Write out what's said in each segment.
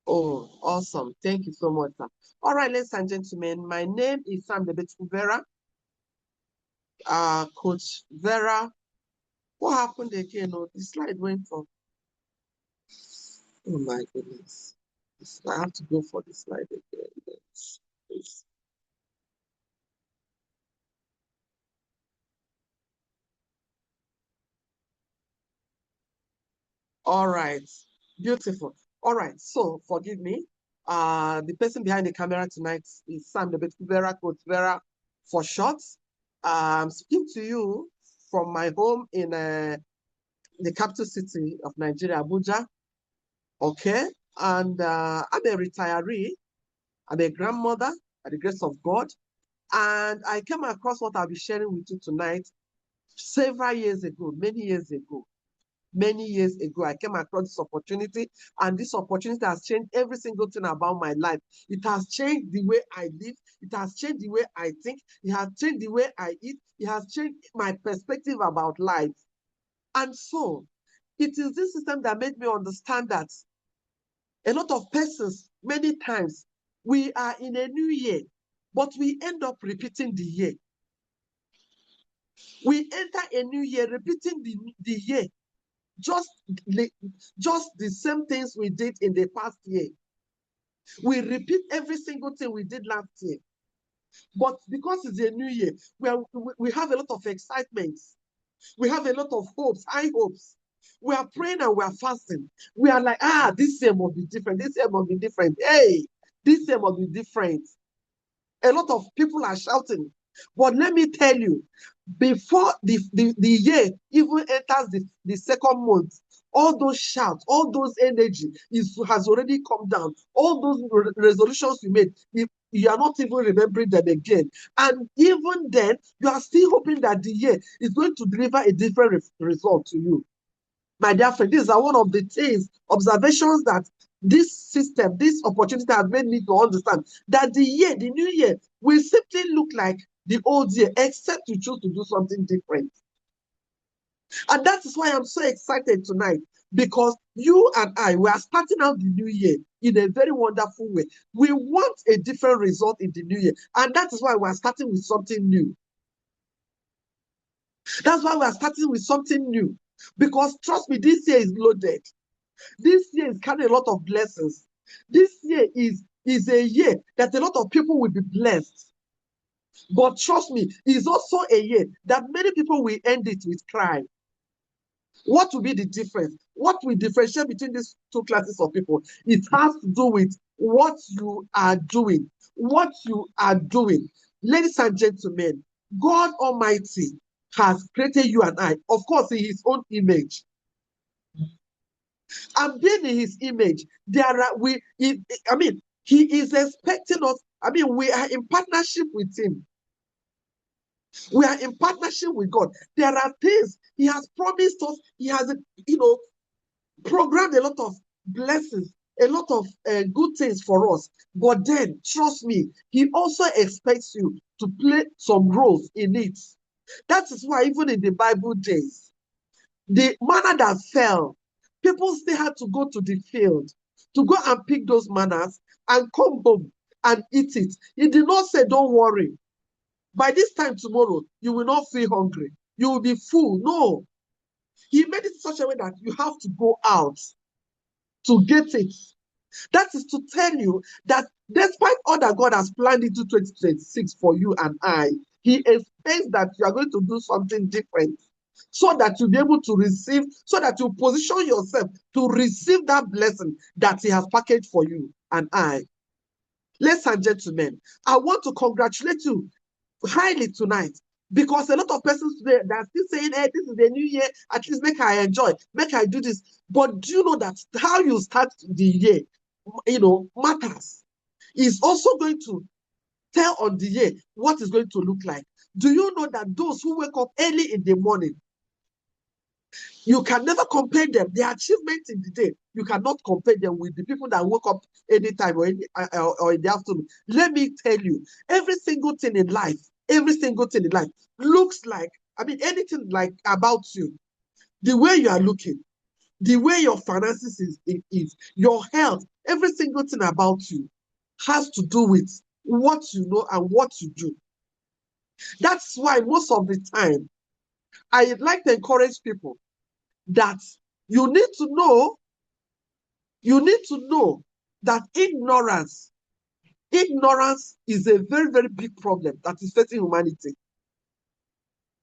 Oh, awesome. Thank you so much, sir. All right, ladies and gentlemen, my name is Sam the Beautiful Vera. Coach Vera. What happened again? Oh, the slide went off. Oh my goodness. I have to go for the slide again. Please. All right. Beautiful. All right. So forgive me. The person behind the camera tonight is Sam the Beautiful Vera, Coach Vera for short. I'm speaking to you from my home in the capital city of Nigeria, Abuja. Okay. And I'm a retiree. I'm a grandmother by the grace of God. And I came across what I'll be sharing with you tonight several years ago, many years ago. Many years ago, I came across this opportunity, and this opportunity has changed every single thing about my life. It has changed the way I live. It has changed the way I think. It has changed the way I eat. It has changed my perspective about life. And so, it is this system that made me understand that a lot of persons, many times, we are in a new year, but we end up repeating the year. We enter a new year repeating the year, just the same things we did in the past year. We repeat every single thing we did last year. But because it's a new year, we have a lot of excitement. We have a lot of hopes, high hopes. We are praying and we are fasting. We are like, this year must be different. This year must be different. Hey, this year must be different. A lot of people are shouting. But let me tell you, before the year even enters the second month, all those shouts, all those energy has already come down. All those resolutions you made, you are not even remembering them again. And even then, you are still hoping that the year is going to deliver a different result to you. My dear friend, these are one of the things, observations that this system, this opportunity has made me to understand that the new year, will simply look like the old year, except you choose to do something different. And that is why I'm so excited tonight, because you and I, we are starting out the new year in a very wonderful way. We want a different result in the new year. And that is why we are starting with something new. That's why we are starting with something new. Because trust me, this year is loaded. This year is carrying a lot of blessings. This year is a year that a lot of people will be blessed. But trust me, it's also a year that many people will end it with cry. What will be the difference? What will differentiate between these two classes of people? It has to do with what you are doing. What you are doing. Ladies and gentlemen, God Almighty has created you and I, of course, in his own image. And being in his image, he is expecting us. We are in partnership with him. We are in partnership with God. There are things he has promised us. He has, programmed a lot of blessings, a lot of good things for us. But then, trust me, he also expects you to play some roles in it. That is why even in the Bible days, the manna that fell, people still had to go to the field to go and pick those mannas and come home and eat it. He did not say, don't worry. By this time tomorrow, you will not feel hungry. You will be full. No. He made it in such a way that you have to go out to get it. That is to tell you that despite all that God has planned into 2026 for you and I, he expects that you are going to do something different, so that you'll be able to receive, so that you position yourself to receive that blessing that he has packaged for you and I. Ladies and gentlemen, I want to congratulate you highly tonight, because a lot of persons today, they are still saying, hey, this is the new year, at least make I enjoy, make I do this. But do you know that how you start the year, matters? Is also going to tell on the year what is going to look like. Do you know that those who wake up early in the morning, you can never compare them, their achievements in the day, you cannot compare them with the people that woke up anytime or in the afternoon. Let me tell you, every single thing in life looks like, anything like about you, the way you are looking, the way your finances is, your health, Every single thing about you has to do with what you know and what you do. That's why most of the time, I like to encourage people that you need to know that ignorance is a very, very big problem that is facing humanity.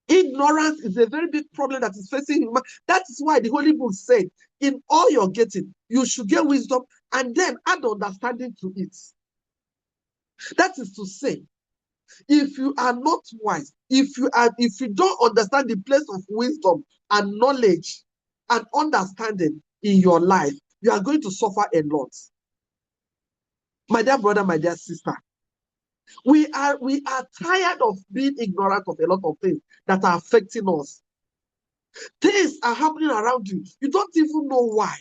Ignorance is a very big problem that is facing humanity. That is why the Holy Book said, in all you're getting, you should get wisdom and then add understanding to it. That is to say, if you are not wise, if you don't understand the place of wisdom and knowledge and understanding in your life, you are going to suffer a lot. My dear brother, my dear sister, we are tired of being ignorant of a lot of things that are affecting us. Things are happening around you. You don't even know why.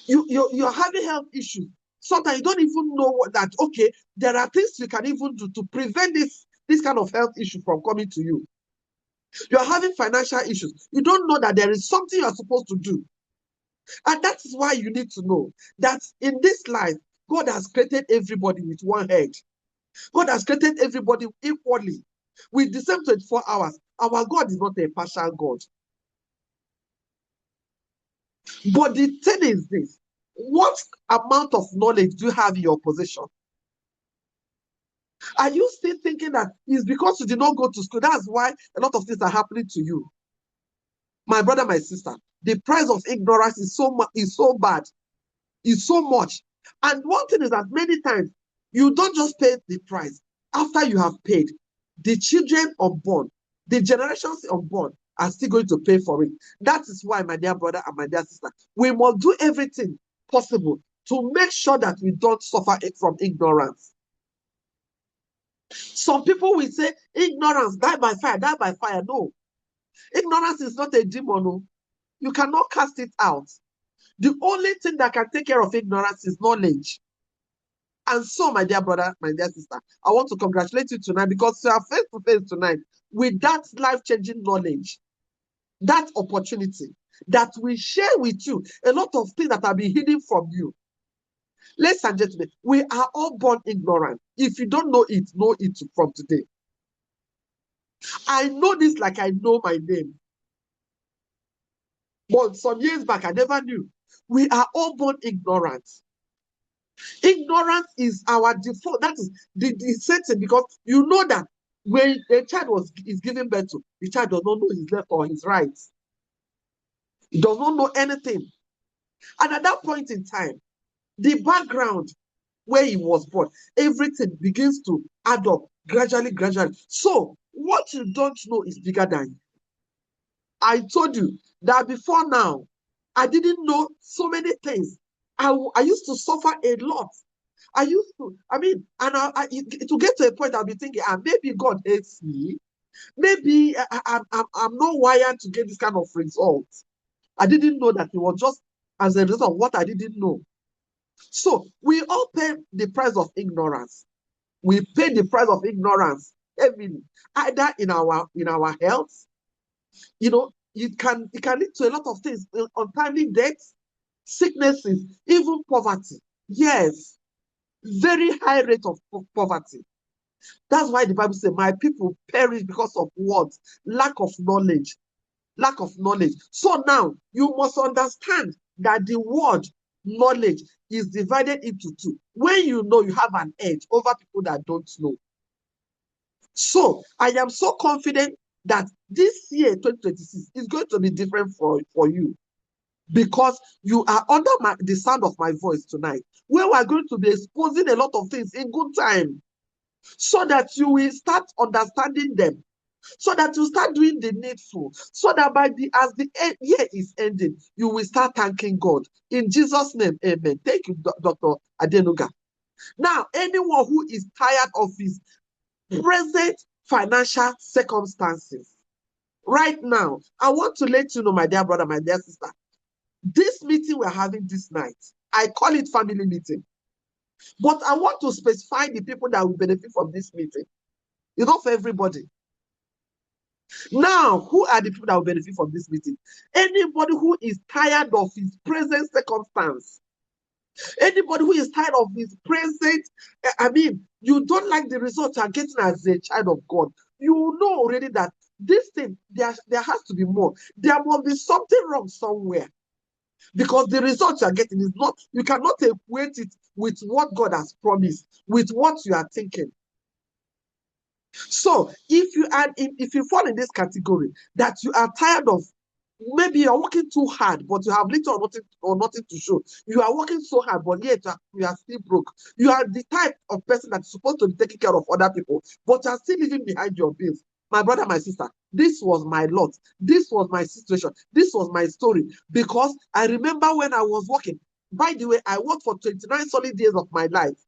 You're having health issues. Sometimes you don't even know that, okay, there are things you can even do to prevent this kind of health issue from coming to you. You're having financial issues. You don't know that there is something you're supposed to do. And that is why you need to know that in this life, God has created everybody with one head. God has created everybody equally with the same 24 hours. Our God is not a partial God. But the thing is this, what amount of knowledge do you have in your possession? Are you still thinking that it's because you did not go to school? That's why a lot of things are happening to you. My brother, my sister, the price of ignorance is so bad, is so much. And one thing is that many times you don't just pay the price. After you have paid, the children unborn, the generations unborn are still going to pay for it. That is why, my dear brother and my dear sister, we must do everything possible to make sure that we don't suffer it from ignorance. Some people will say, ignorance, die by fire, die by fire. No. Ignorance is not a demon. No. You cannot cast it out. The only thing that can take care of ignorance is knowledge. And so, my dear brother, my dear sister, I want to congratulate you tonight because you are face to face tonight with that life-changing knowledge, that opportunity that we share with you a lot of things that have been hidden from you. Ladies and gentlemen, we are all born ignorant. If you don't know it from today. I know this like I know my name. But some years back, I never knew. We are all born ignorant. Ignorance is our default. That is the setting, because you know that when a child is giving birth to, the child does not know his left or his right. He does not know anything. And at that point in time, the background where he was born, everything begins to add up gradually. So what you don't know is bigger than you. I told you that before now, I didn't know so many things. I used to suffer a lot. To get to a point, I'll be thinking, maybe God hates me. Maybe I'm not wired to get this kind of results. I didn't know that it was just as a result of what I didn't know. So we all pay the price of ignorance. We pay the price of ignorance heavily, either in our health. You know, it can lead to a lot of things, untimely deaths, sicknesses, even poverty. Yes, very high rate of poverty. That's why the Bible says, my people perish because of what? Lack of knowledge. Lack of knowledge. So now you must understand that the word knowledge is divided into two. When you know, you have an edge over people that don't know. So I am so confident that this year, 2026, is going to be different for you, because you are under the sound of my voice tonight, where we are going to be exposing a lot of things in good time, so that you will start understanding them, so that you start doing the needful, so that as the year is ending, you will start thanking God. In Jesus' name, amen. Thank you, Dr. Adenuga. Now, anyone who is tired of his present financial circumstances, right now, I want to let you know, my dear brother, my dear sister, this meeting we're having this night, I call it family meeting. But I want to specify the people that will benefit from this meeting. It's not for everybody. Now, who are the people that will benefit from this meeting? Anybody who is tired of his present circumstance. Anybody who is tired of his present, I mean, you don't like the results you are getting as a child of God. You know already that this thing, there has to be more. There must be something wrong somewhere. Because the results you are getting is not, you cannot equate it with what God has promised, with what you are thinking. So if you fall in this category, that you are tired of, maybe you are working too hard, but you have little or nothing to show. You are working so hard, but yet you are still broke. You are the type of person that's supposed to be taking care of other people, but you are still living behind your bills. My brother, my sister, this was my lot. This was my situation. This was my story. Because I remember when I was working. By the way, I worked for 29 solid days of my life.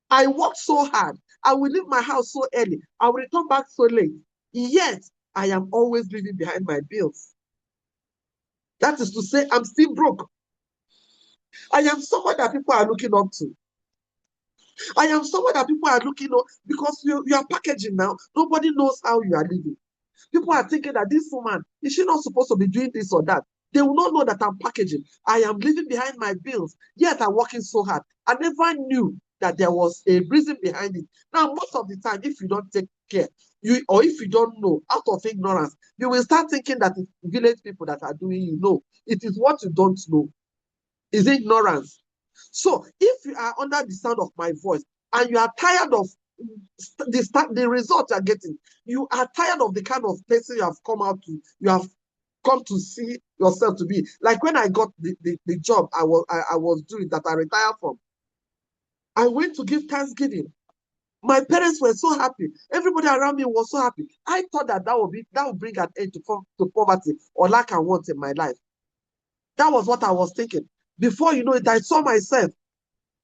I worked so hard. I will leave my house so early. I will return back so late. Yet, I am always living behind my bills. That is to say, I'm still broke. I am someone that people are looking up to. I am someone that people are looking up because you are packaging now. Nobody knows how you are living. People are thinking that this woman, is she not supposed to be doing this or that? They will not know that I'm packaging. I am living behind my bills, yet I'm working so hard. I never knew that there was a reason behind it. Now, most of the time, if you don't take care, or if you don't know, out of ignorance, you will start thinking that it's village people that are doing you. No, it is what you don't know. It's ignorance. So if you are under the sound of my voice and you are tired of the result you're getting, you are tired of the kind of person you have come to see yourself to be. Like when I got the job I was doing that I retired from, I went to give Thanksgiving. My parents were so happy. Everybody around me was so happy. I thought that would bring an end to poverty or lack and want in my life. That was what I was thinking. Before you know it, I saw myself.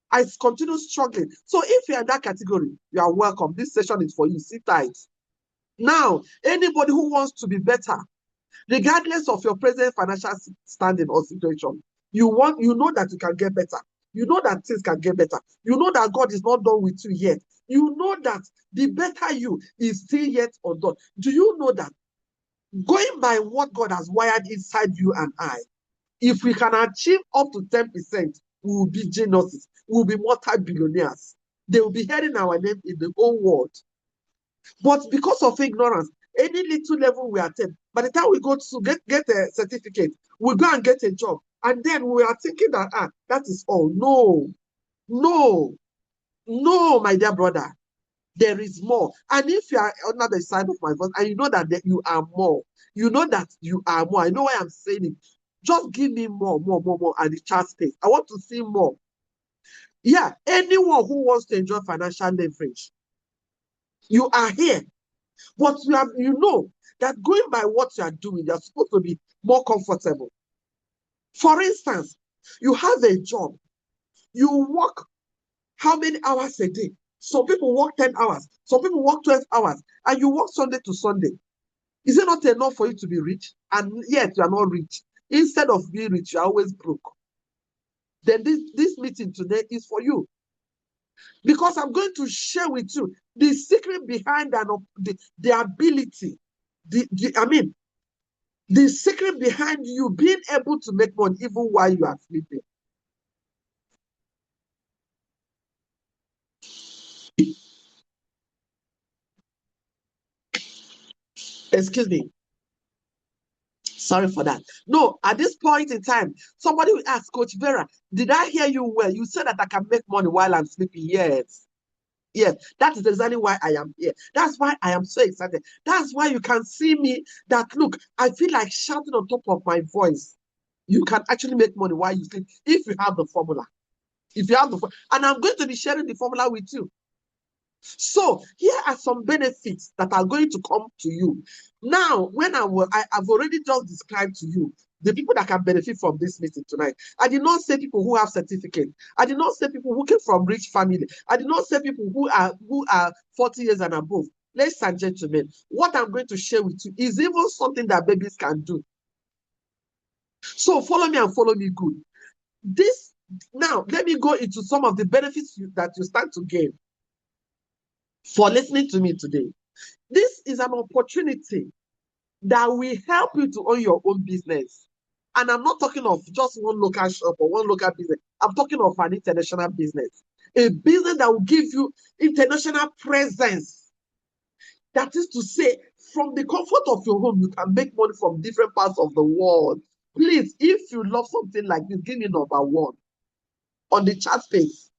I continue struggling. So if you're in that category, you are welcome. This session is for you. Sit tight. Now, anybody who wants to be better, regardless of your present financial standing or situation, you know that you can get better. You know that things can get better. You know that God is not done with you yet. You know that the better you is still yet undone. Do you know that going by what God has wired inside you and I, if we can achieve up to 10%, we will be geniuses. We will be multi-billionaires. They will be hearing our name in the whole world. But because of ignorance, any little level we attain, by the time we go to get a certificate, we go and get a job. And then we are thinking that, that is all. No, my dear brother. There is more. And if you are under the side of my voice and you know that you are more, you know that you are more. I know why I'm saying it. Just give me more, at the chat space. I want to see more. Yeah, anyone who wants to enjoy financial leverage, you are here. But you know that going by what you are doing, you're supposed to be more comfortable. For instance, you have a job. You work how many hours a day? Some people work 10 hours. Some people work 12 hours. And you work Sunday to Sunday. Is it not enough for you to be rich? And yet you are not rich. Instead of being rich, you are always broke. Then this meeting today is for you. Because I'm going to share with you the secret behind the ability. The secret behind you being able to make money even while you are sleeping. Excuse me. Sorry for that. No, at this point in time, somebody will ask, Coach Vera, did I hear you well? You said that I can make money while I'm sleeping. Yes. Yes, that is exactly why I am here. That's why I am so excited. That's why you can see me that, look, I feel like shouting on top of my voice. You can actually make money while you sleep if you have the formula. If you have the formula. And I'm going to be sharing the formula with you. So here are some benefits that are going to come to you. Now, when I've already just described to you the people that can benefit from this meeting tonight. I did not say people who have certificates. I did not say people who came from rich family. I did not say people who are 40 years and above. Ladies and gentlemen, what I'm going to share with you is even something that babies can do. So follow me and follow me good. Now, let me go into some of the benefits that you start to gain for listening to me today. This is an opportunity that will help you to own your own business. And I'm not talking of just one local shop or one local business. I'm talking of an international business. A business that will give you international presence. That is to say, from the comfort of your home, you can make money from different parts of the world. Please, if you love something like this, give me number one on the chat space.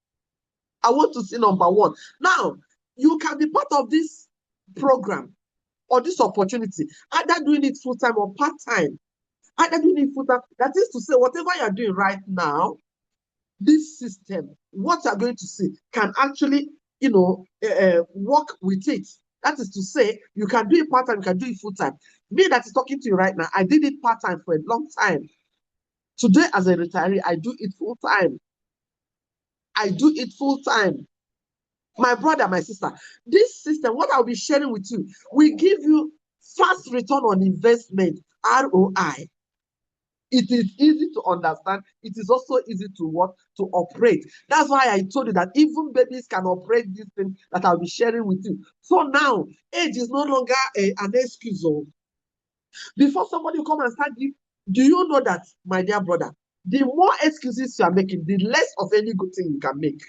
I want to see number one. Now, you can be part of this program or this opportunity, either doing it full-time or part-time. Either doing it full-time. That is to say, whatever you're doing right now, this system, what you're going to see, can actually, work with it. That is to say, you can do it part-time, you can do it full-time. Me that is talking to you right now, I did it part-time for a long time. Today, as a retiree, I do it full-time. I do it full-time. My brother, my sister, this system, what I'll be sharing with you, will give you fast return on investment, ROI. It is easy to understand. It is also easy to operate. That's why I told you that even babies can operate this thing that I'll be sharing with you. So now, age is no longer an excuse. Before somebody will come and start you, do you know that, my dear brother, the more excuses you are making, the less of any good thing you can make.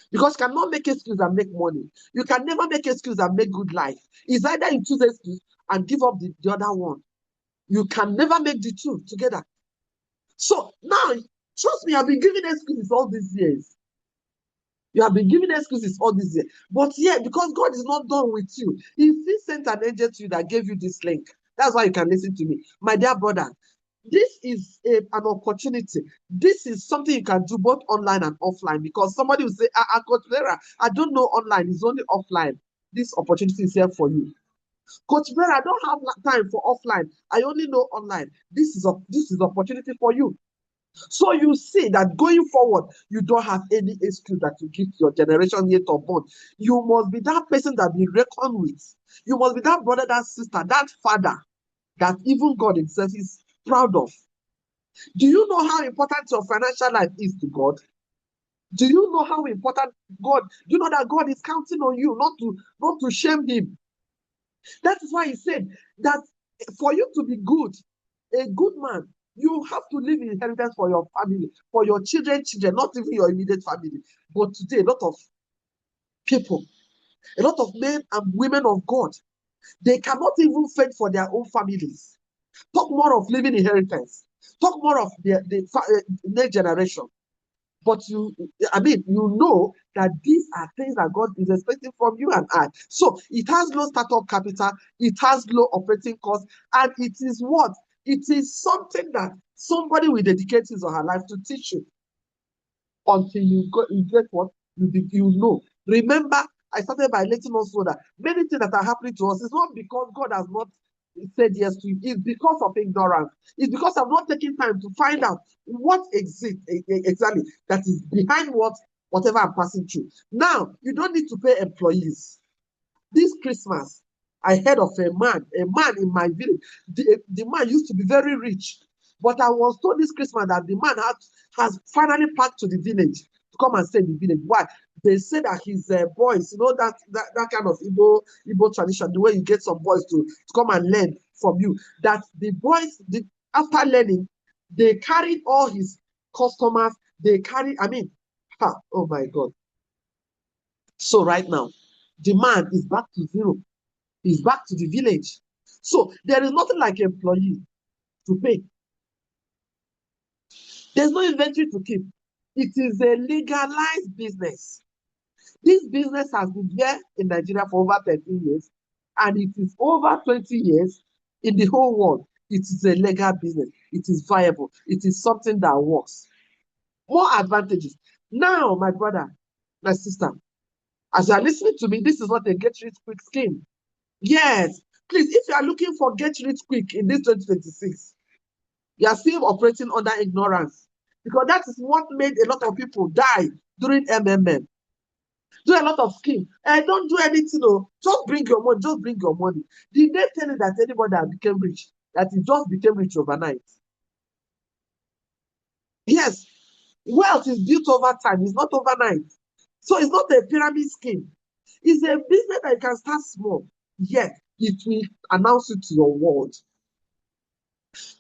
Because you cannot make excuses and make money. You can never make excuses and make good life. It's either you choose excuse and give up the other one. You can never make the two together. So now, trust me, I've been giving excuses all these years. You have been giving excuses all these years. But yeah, because God is not done with you, He still sent an angel to you that gave you this link. That's why you can listen to me. My dear brother, this is an opportunity. This is something you can do both online and offline, because somebody will say, Coach Vera, I don't know online, it's only offline. This opportunity is here for you. Coach Vera, I don't have time for offline. I only know online. This is opportunity for you. So you see that going forward, you don't have any excuse that you give to your generation yet unborn. You must be that person that be reckoned with. You must be that brother, that sister, that father that even God Himself is proud of. Do you know how important your financial life is to God? Do you know how important God? Do you know that God is counting on you not to shame Him? That is why He said that for you to be good, a good man, you have to leave inheritance for your family, for your children, not even your immediate family. But today, a lot of people, a lot of men and women of God, they cannot even fend for their own families. Talk more of leaving inheritance. Talk more of the next generation. But you know that these are things that God is expecting from you and I. So it has low startup capital, it has low operating costs, and it is what? It is something that somebody will dedicate his or her life to teach you until you get what? You know. Remember, I started by letting us know that many things that are happening to us is not because God has not said yes to you. It's because of ignorance. It's because I'm not taking time to find out what exists exactly that is behind whatever I'm passing through. Now, you don't need to pay employees. This Christmas, I heard of a man in my village. The man used to be very rich, but I was told this Christmas that the man has finally packed to the village to come and stay in the village. Why? They say that his boys, that kind of Igbo tradition, the way you get some boys to come and learn from you, that the boys, after learning, they carried all his customers, oh my God. So right now, the man is back to zero. He's back to the village. So there is nothing like employee to pay. There's no inventory to keep. It is a legalized business. This business has been here in Nigeria for over 13 years, and it is over 20 years in the whole world. It is a legal business. It is viable. It is something that works. More advantages. Now, my brother, my sister, as you are listening to me, this is not a get-rich-quick scheme. Yes, please, if you are looking for get-rich-quick in this 2026, you are still operating under ignorance, because that is what made a lot of people die during MMM. Do a lot of scheme. Don't do anything. Just bring your money. Just bring your money. Did they tell you that anybody that became rich, that he just became rich overnight? Yes, wealth is built over time. It's not overnight. So it's not a pyramid scheme. It's a business that you can start small, yet it will announce it to your world.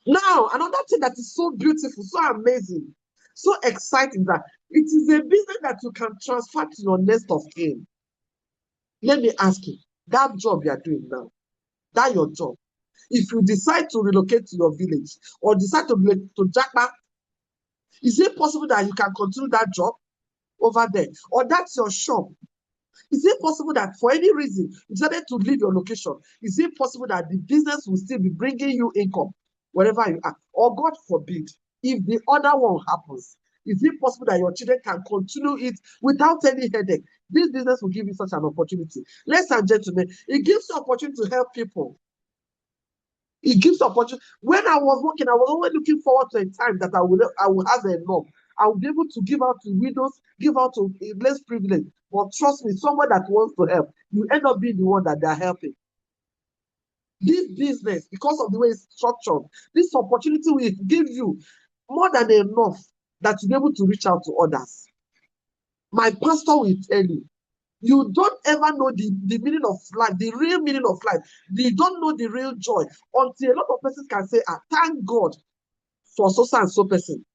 Now, another thing that is so beautiful, so amazing, so exciting, that it is a business that you can transfer to your next of kin. Let me ask you, that job you are doing now, that your job, if you decide to relocate to your village or decide to relocate to Jakarta, is it possible that you can continue that job over there? Or that's your shop? Is it possible that for any reason you decided to leave your location? Is it possible that the business will still be bringing you income wherever you are? Or God forbid, if the other one happens, is it possible that your children can continue it without any headache? This business will give you such an opportunity. Ladies and gentlemen, it gives you opportunity to help people. It gives opportunity. When I was working, I was always looking forward to a time that I will have enough. I will be able to give out to widows, give out to less privileged. But trust me, someone that wants to help, you end up being the one that they're helping. This business, because of the way it's structured, this opportunity will give you more than enough that you'll be able to reach out to others. My pastor will tell you, you don't ever know the meaning of life, the real meaning of life. You don't know the real joy until a lot of persons can say, thank God for so and so person.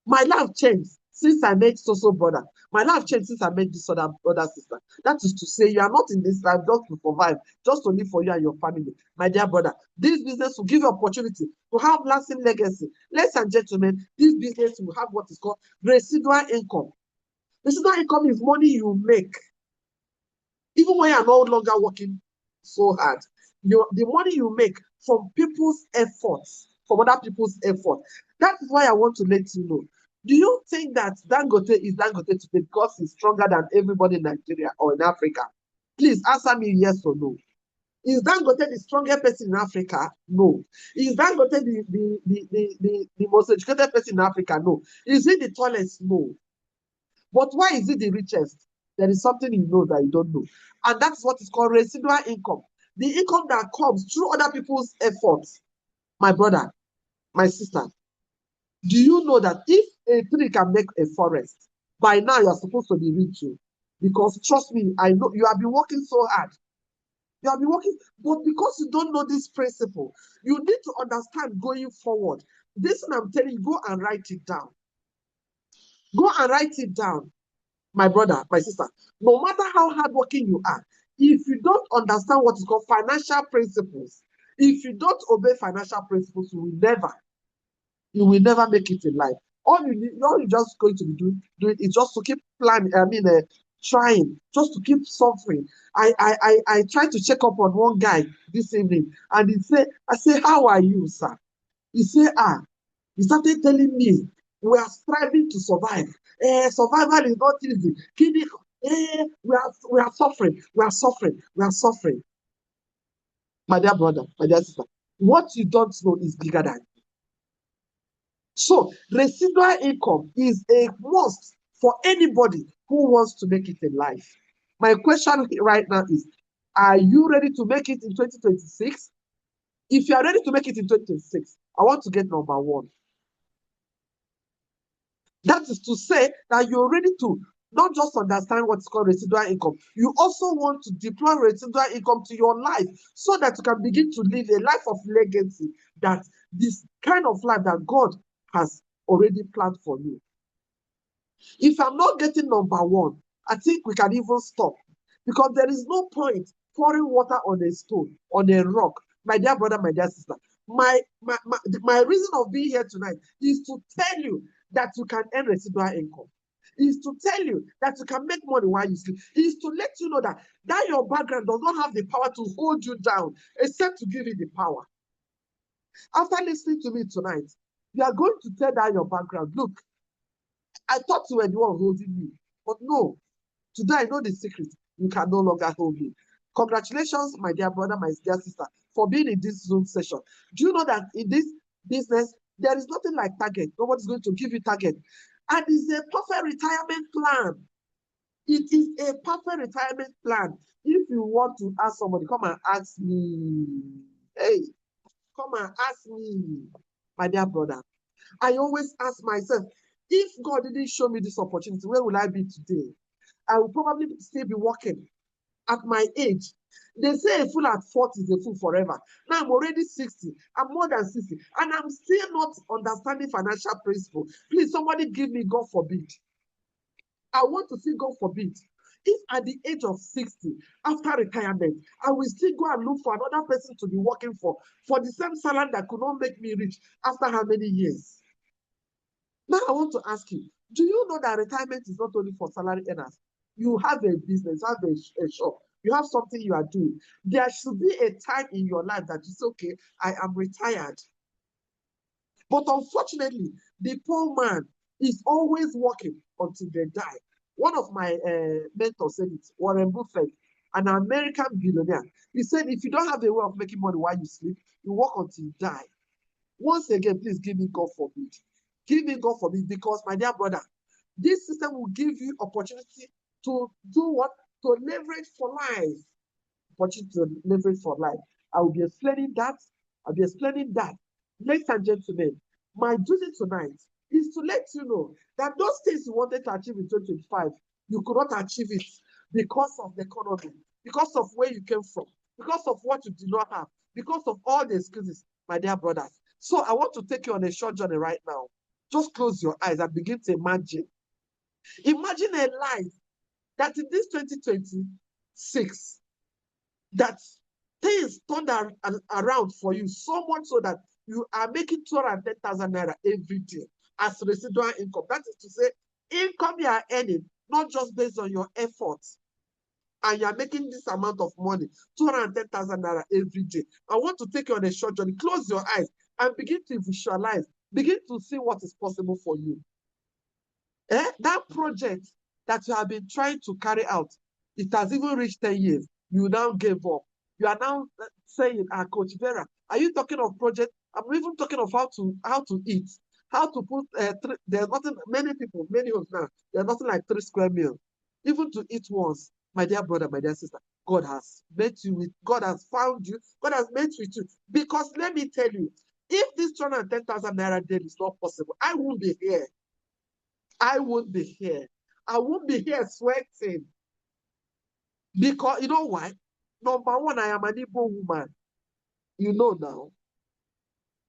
My life changed since I met so brother. My life changed since I met this other sister. That is to say, you are not in this life just to survive, just to live for you and your family. My dear brother, this business will give you opportunity to have lasting legacy. Ladies and gentlemen, this business will have what is called residual income. Residual income is money you make even when you are no longer working so hard. The money you make from people's efforts, from other people's effort. That is why I want to let you know. Do you think that Dangote is Dangote today because he's stronger than everybody in Nigeria or in Africa? Please answer me yes or no. Is Dangote the strongest person in Africa? No. Is Dangote the most educated person in Africa? No. Is he the tallest? No. But why is he the richest? There is something you know that you don't know. And that's what is called residual income. The income that comes through other people's efforts. My brother, my sister, do you know that if a tree can make a forest, by now you're supposed to be rich? Because trust me, I know you have been working so hard. You have been working, but because you don't know this principle, you need to understand going forward. This one I'm telling you, go and write it down. Go and write it down. My brother, my sister, no matter how hardworking you are, if you don't understand what is called financial principles, if you don't obey financial principles, you will never make it in life. All you're just going to be doing is just to keep planning. Trying, just to keep suffering. I tried to check up on one guy this evening, and I say, how are you, sir? He said, he started telling me, we are striving to survive. Survival is not easy. We are suffering. We are suffering. We are suffering. My dear brother, my dear sister, what you don't know is bigger than you. So residual income is a must for anybody who wants to make it in life. My question right now is, are you ready to make it in 2026? If you are ready to make it in 2026, I want to get number one. That is to say that you're ready to not just understand what's called residual income, you also want to deploy residual income to your life so that you can begin to live a life of legacy, that this kind of life that God has already planned for you. If I'm not getting number one, I think we can even stop, because there is no point pouring water on a stone, on a rock. My dear brother, my dear sister, my reason of being here tonight is to tell you that you can earn residual income, is to tell you that you can make money while you sleep, is to let you know that your background does not have the power to hold you down, except to give you the power. After listening to me tonight, you are going to tell that your background, look, I thought you were the one holding me, but no, today I know the secret. You can no longer hold me. Congratulations, my dear brother, my dear sister, for being in this Zoom session. Do you know that in this business, there is nothing like target? Nobody's going to give you target. And it's a perfect retirement plan. It is a perfect retirement plan. If you want to ask somebody, come and ask me. Hey, come and ask me, my dear brother. I always ask myself, if God didn't show me this opportunity, where will I be today? I will probably still be working at my age, They say a fool at 40 is a fool forever. Now I'm already 60. I'm more than 60. And I'm still not understanding financial principle. Please, somebody give me, God forbid. I want to see, God forbid, if at the age of 60, after retirement, I will still go and look for another person to be working for the same salary that could not make me rich after how many years? Now I want to ask you, do you know that retirement is not only for salary earners? You have a business, have a shop, you have something you are doing. There should be a time in your life that you say, okay, I am retired. But unfortunately, the poor man is always working until they die. One of my mentors said it, Warren Buffett, an American billionaire. He said, if you don't have a way of making money while you sleep, you work until you die. Once again, please give me, God forbid. Give me, God forbid, because my dear brother, this system will give you opportunity to do what? To leverage for life. Opportunity to leverage for life. I will be explaining that. I'll be explaining that. Ladies and gentlemen, my duty tonight is to let you know that those things you wanted to achieve in 2025, you could not achieve it because of the economy, because of where you came from, because of what you did not have, because of all the excuses, my dear brothers. So I want to take you on a short journey right now. Just close your eyes and begin to imagine. Imagine a life that in this 2026, that things turned around for you so much so that you are making 210,000 naira every day as residual income. That is to say, income you are earning, not just based on your efforts, and you are making this amount of money, 210,000 naira every day. I want to take you on a short journey. Close your eyes and begin to visualize, begin to see what is possible for you. That project that you have been trying to carry out, it has even reached 10 years. You now gave up. You are now saying, Coach Vera, are you talking of project? I'm even talking of how to eat, how to put, there's nothing, many people, many of now, there's nothing like 3 square meals. Even to eat once, my dear brother, my dear sister, God has met you with, God has found you, God has met with you. Because let me tell you, if this 210,000 naira deal is not possible, I won't be here. I won't be here. I won't be here sweating. Because, you know why? Number one, I am an Igbo woman. You know now.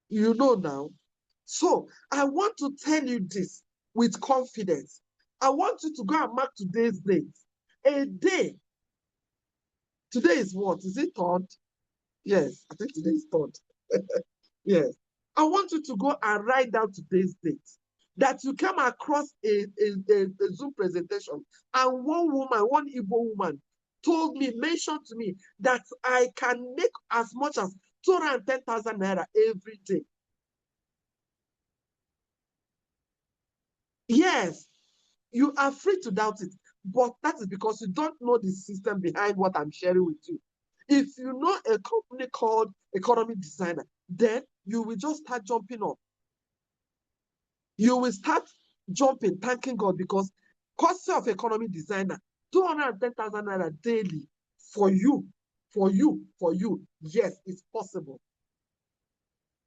You know now. So, I want to tell you this with confidence. I want you to go and mark today's date. A day. Today is what? Is it 3rd? Yes, I think today is 3rd. Yes. I want you to go and write down today's date. That you come across a Zoom presentation and one Igbo woman mentioned to me that I can make as much as 210,000 naira every day. Yes, you are free to doubt it, but that is because you don't know the system behind what I'm sharing with you. If you know a company called Economy Designer, then you will just start jumping up. You will start jumping, thanking God, because cost of Economy Designer, 210,000 naira daily for you. Yes, it's possible.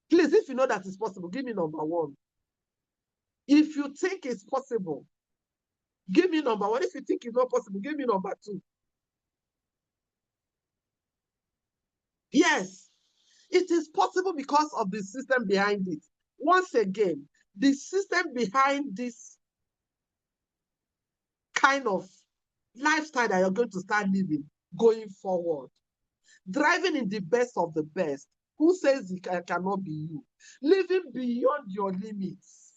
Please, if you know that it's possible, give me number 1. If you think it's possible, give me number 1. If you think it's not possible, give me number 2. Yes, it is possible because of the system behind it. Once again, the system behind this kind of lifestyle that you're going to start living going forward, driving in the best of the best. Who says it cannot be you? Living beyond your limits.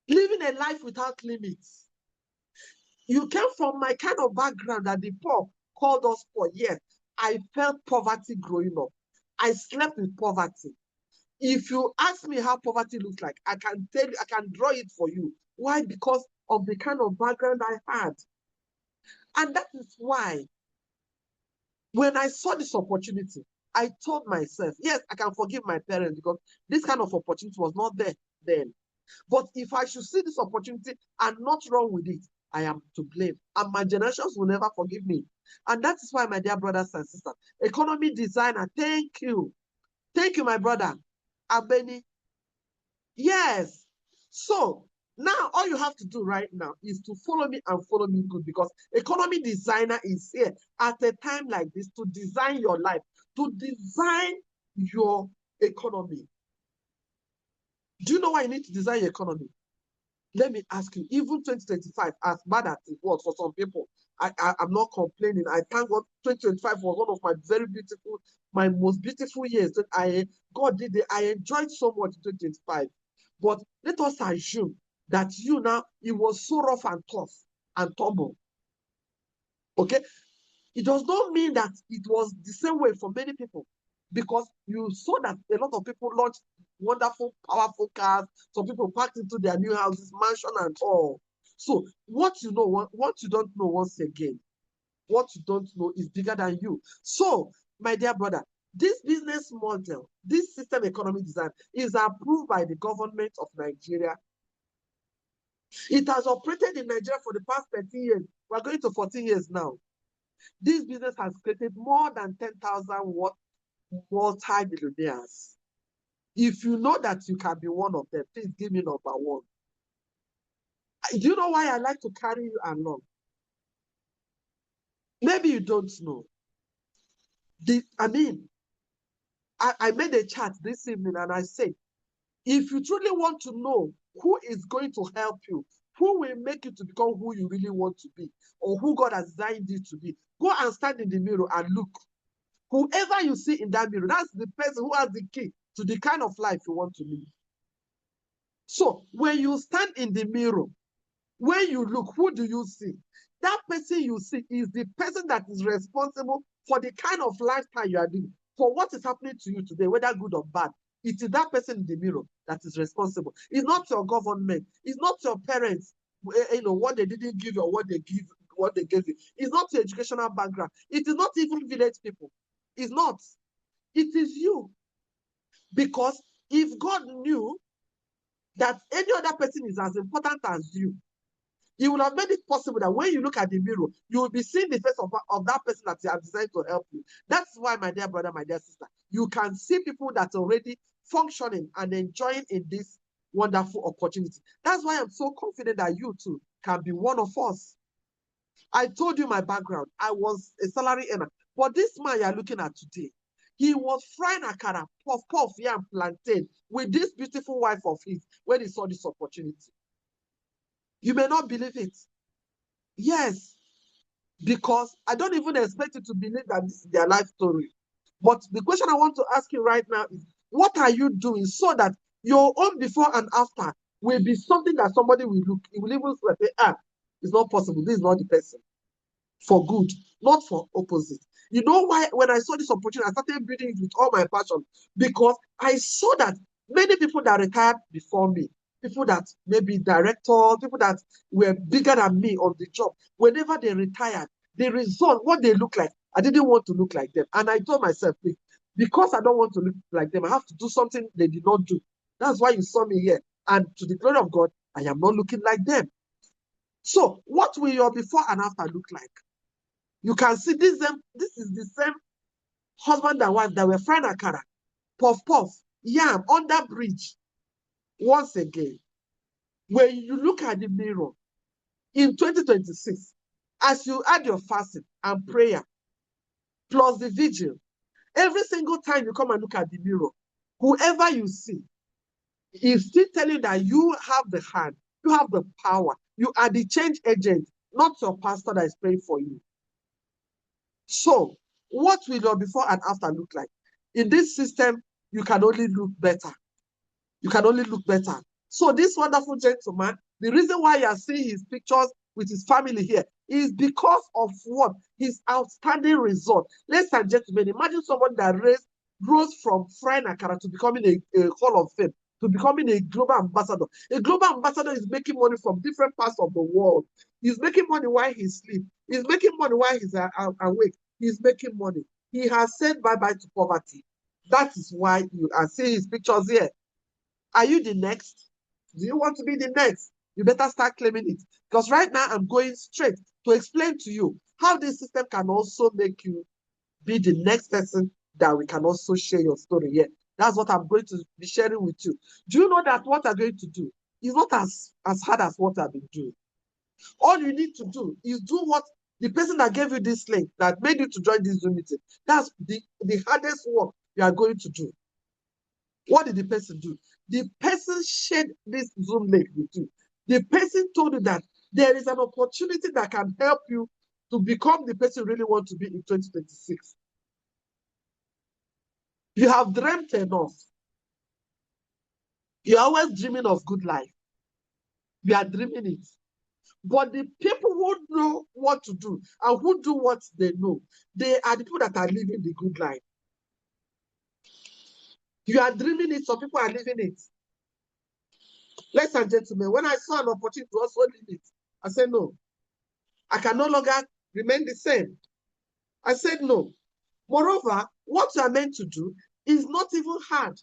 Living a life without limits. You came from my kind of background that the poor called us poor. Yes, I felt poverty growing up. I slept with poverty. If you ask me how poverty looks like, I can tell you, I can draw it for you. Why? Because of the kind of background I had. And that is why when I saw this opportunity, I told myself, yes, I can forgive my parents because this kind of opportunity was not there then. But if I should see this opportunity and not run with it, I am to blame. And my generations will never forgive me. And that is why, my dear brothers and sisters, Economy Designer, thank you. Thank you, my brother. Abeni. Yes. So, Now, all you have to do right now is to follow me and follow me good, because economy designer is here at a time like this to design your life, to design your economy. Do you know why you need to design your economy? Let me ask you, even 2025, as bad as it was for some people, I'm not complaining. I thank God 2025 was one of my very beautiful, my most beautiful years that God did it. I enjoyed so much in 2025. But let us assume that it was so rough and tough and tumble. Okay? It does not mean that it was the same way for many people, because you saw that a lot of people launched wonderful, powerful cars. Some people packed into their new houses, mansion and all. So what you know, what you don't know, once again, what you don't know is bigger than you. So, my dear brother, this business model, this system economy design is approved by the government of Nigeria. It has operated in Nigeria for the past 13 years. We're going to 14 years now. This business has created more than 10,000 multi-millionaires. If you know that you can be one of them, please give me number one. Do you know why I like to carry you along? Maybe you don't know. I made a chart this evening and I said, if you truly want to know who is going to help you, who will make you to become who you really want to be, or who God has designed you to be, go and stand in the mirror and look. Whoever you see in that mirror, that's the person who has the key to the kind of life you want to live. So when you stand in the mirror, when you look, who do you see? That person you see is the person that is responsible for the kind of lifestyle you are living, for what is happening to you today, whether good or bad. It is that person in the mirror that is responsible. It's not your government. It's not your parents, what they didn't give you or what they gave you. It's not your educational background. It is not even village people. It's not. It is you. Because if God knew that any other person is as important as you, He would have made it possible that when you look at the mirror, you will be seeing the face of that person that He has designed to help you. That's why, my dear brother, my dear sister, you can see people that are already functioning and enjoying in this wonderful opportunity. That's why I'm so confident that you too can be one of us. I told you my background. I was a salary earner. But this man you're looking at today, he was frying akara, puff, yam, plantain with this beautiful wife of his when he saw this opportunity. You may not believe it. Yes, because I don't even expect you to believe that this is their life story. But the question I want to ask you right now is, what are you doing so that your own before and after will be something that somebody will look, he will even say, it's not possible. This is not the person. For good, not for opposite. You know why? When I saw this opportunity, I started building it with all my passion, because I saw that many people that retired before me, people that maybe directors, people that were bigger than me on the job, whenever they retired, the result, what they look like, I didn't want to look like them. And I told myself, because I don't want to look like them, I have to do something they did not do. That's why you saw me here. And to the glory of God, I am not looking like them. So what will your before and after look like? You can see this is the same husband and wife that were frying akara, puff, yam, under bridge. Once again, when you look at the mirror in 2026, as you add your fasting and prayer, plus the vigil, every single time you come and look at the mirror, whoever you see is still telling you that you have the hand, you have the power, you are the change agent, not your pastor that is praying for you. So, what will your before and after look like? In this system, you can only look better. You can only look better. So this wonderful gentleman, the reason why you are seeing his pictures with his family here is because of what? His outstanding result. Ladies and gentlemen, imagine someone that rose from frying akara to becoming a Hall of Fame, to becoming a global ambassador. A global ambassador is making money from different parts of the world. He's making money while he sleeps. He's making money while he's awake. He's making money. He has said bye-bye to poverty. That is why you are seeing his pictures here. Are you the next? Do you want to be the next? You better start claiming it. Because right now I'm going straight to explain to you how this system can also make you be the next person that we can also share your story here. That's what I'm going to be sharing with you. Do you know that what I'm going to do? It's not as hard as what I've been doing. All you need to do is do what the person that gave you this link, that made you to join this Zoom meeting, that's the hardest work you are going to do. What did the person do? The person shared this Zoom link with you. The person told you that there is an opportunity that can help you to become the person you really want to be in 2026. You have dreamt enough. You're always dreaming of good life. You are dreaming it. But the people who know what to do and who do what they know, they are the people that are living the good life. You are dreaming it, some people are living it. Ladies and gentlemen, when I saw an opportunity to also live it, I said, no, I can no longer remain the same. I said, no. Moreover, what you are meant to do is not even hard.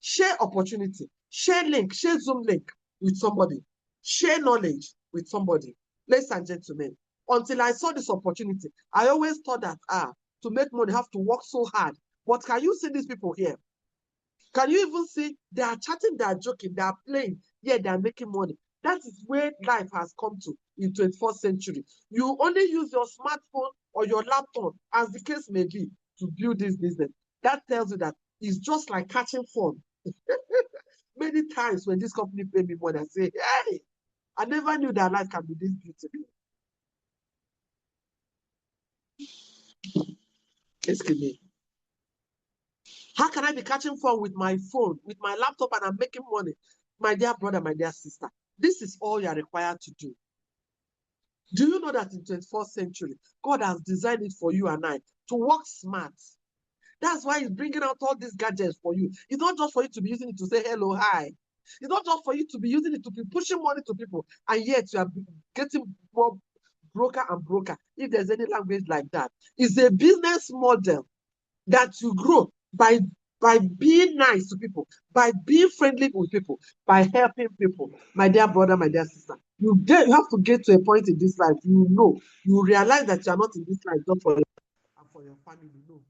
Share opportunity, share link, share Zoom link with somebody, share knowledge with somebody. Ladies and gentlemen, until I saw this opportunity, I always thought that, to make money, you have to work so hard. But can you see these people here? Can you even see they are chatting, they are joking, they are playing, yeah, they are making money. That is where life has come to in 21st century. You only use your smartphone or your laptop, as the case may be, to build this business. That tells you that it's just like catching fun. Many times when this company pay me money, I say, hey, I never knew that life can be this beautiful. Excuse me. How can I be catching fun with my phone, with my laptop, and I'm making money? My dear brother, my dear sister, this is all you are required to do. Do you know that in 21st century, God has designed it for you and I to work smart? That's why he's bringing out all these gadgets for you. It's not just for you to be using it to say hello, hi. It's not just for you to be using it to be pushing money to people, and yet you are getting more broker and broker, if there's any language like that. It's a business model that you grow by being nice to people, by being friendly with people, by helping people. My dear brother, my dear sister, you have to get to a point in this life, you realize that you are not in this life just for yourself and for your family. No.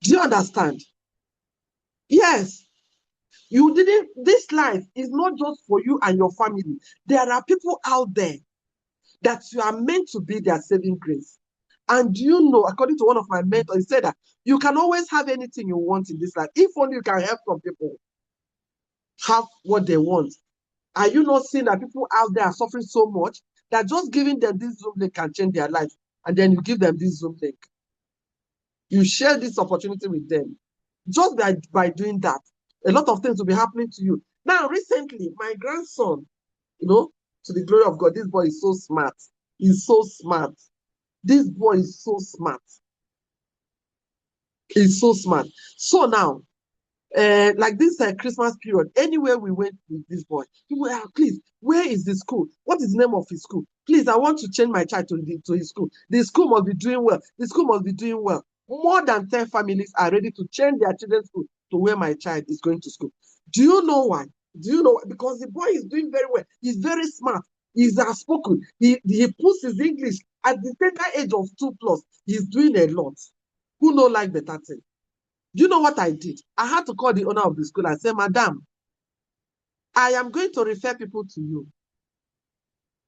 Do you understand? Yes. This life is not just for you and your family. There are people out there that you are meant to be their saving grace. And do you know, according to one of my mentors, he said that you can always have anything you want in this life. If only you can help some people have what they want. Are you not seeing that people out there are suffering so much that just giving them this Zoom link can change their life? And then you give them this Zoom link. You share this opportunity with them. Just by doing that, a lot of things will be happening to you. Now, recently, my grandson, to the glory of God, this boy is so smart. He's so smart. This boy is so smart. He's so smart. So now, like this Christmas period, anywhere we went with this boy, people were, please, where is the school? What is the name of his school? Please, I want to change my child to his school. The school must be doing well. The school must be doing well. More than 10 families are ready to change their children's school to where my child is going to school. Do you know why? Do you know why? Because the boy is doing very well. He's very smart. He's outspoken. He puts his English at the tender age of 2+. He's doing a lot. Who know like better thing? Do you know what I did? I had to call the owner of the school and say, Madam, I am going to refer people to you,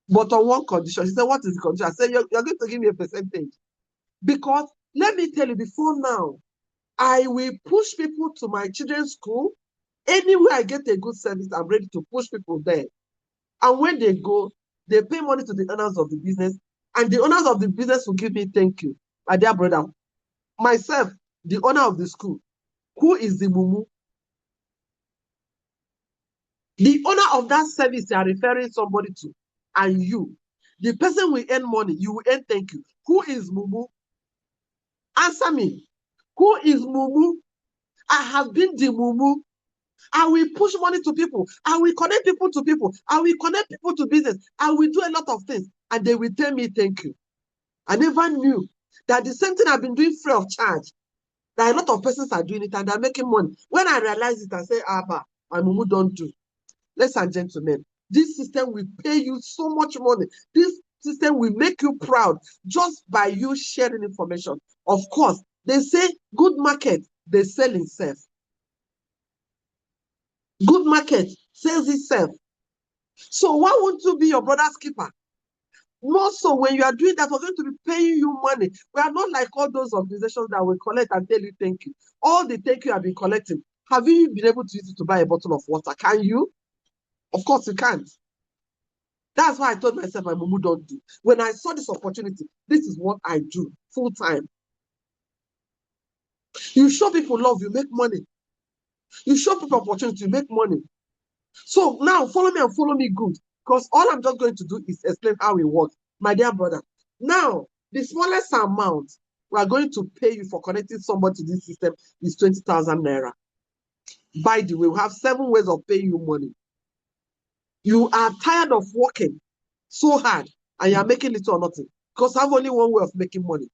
but on one condition. She said, what is the condition? I said, you're going to give me a percentage. Because let me tell you, before now, I will push people to my children's school. Anywhere I get a good service, I'm ready to push people there. And when they go, they pay money to the owners of the business, and the owners of the business will give me thank you. My dear brother, myself, the owner of the school, who is the mumu? The owner of that service you are referring somebody to, and you, the person will earn money, you will earn thank you. Who is mumu? Answer me. Who is mumu? I have been the mumu. I will push money to people. I will connect people to people. I will connect people to business. I will do a lot of things, and they will tell me thank you. I never knew that the same thing I've been doing free of charge, that a lot of persons are doing it and they're making money. When I realize it, I say, Abba, my mumu don't do. Ladies and gentlemen, this system will pay you so much money. This system will make you proud just by you sharing information. Of course, they say good market, they sell itself. Good market sells itself. So why won't you be your brother's keeper? More so when you are doing that, we're going to be paying you money. We are not like all those organizations that will collect and tell you thank you. All the thank you have been collecting. Have you been able to use it to buy a bottle of water? Can you? Of course you can't. That's why I told myself, my mumu don't do. When I saw this opportunity, this is what I do full time. You show people love, you make money. You show people opportunity, you make money. So now follow me and follow me good. Because all I'm just going to do is explain how it works. My dear brother. Now, the smallest amount we are going to pay you for connecting somebody to this system is 20,000 naira. By the way, we have 7 ways of paying you money. You are tired of working so hard and you are making little or nothing. Because I have only one way of making money.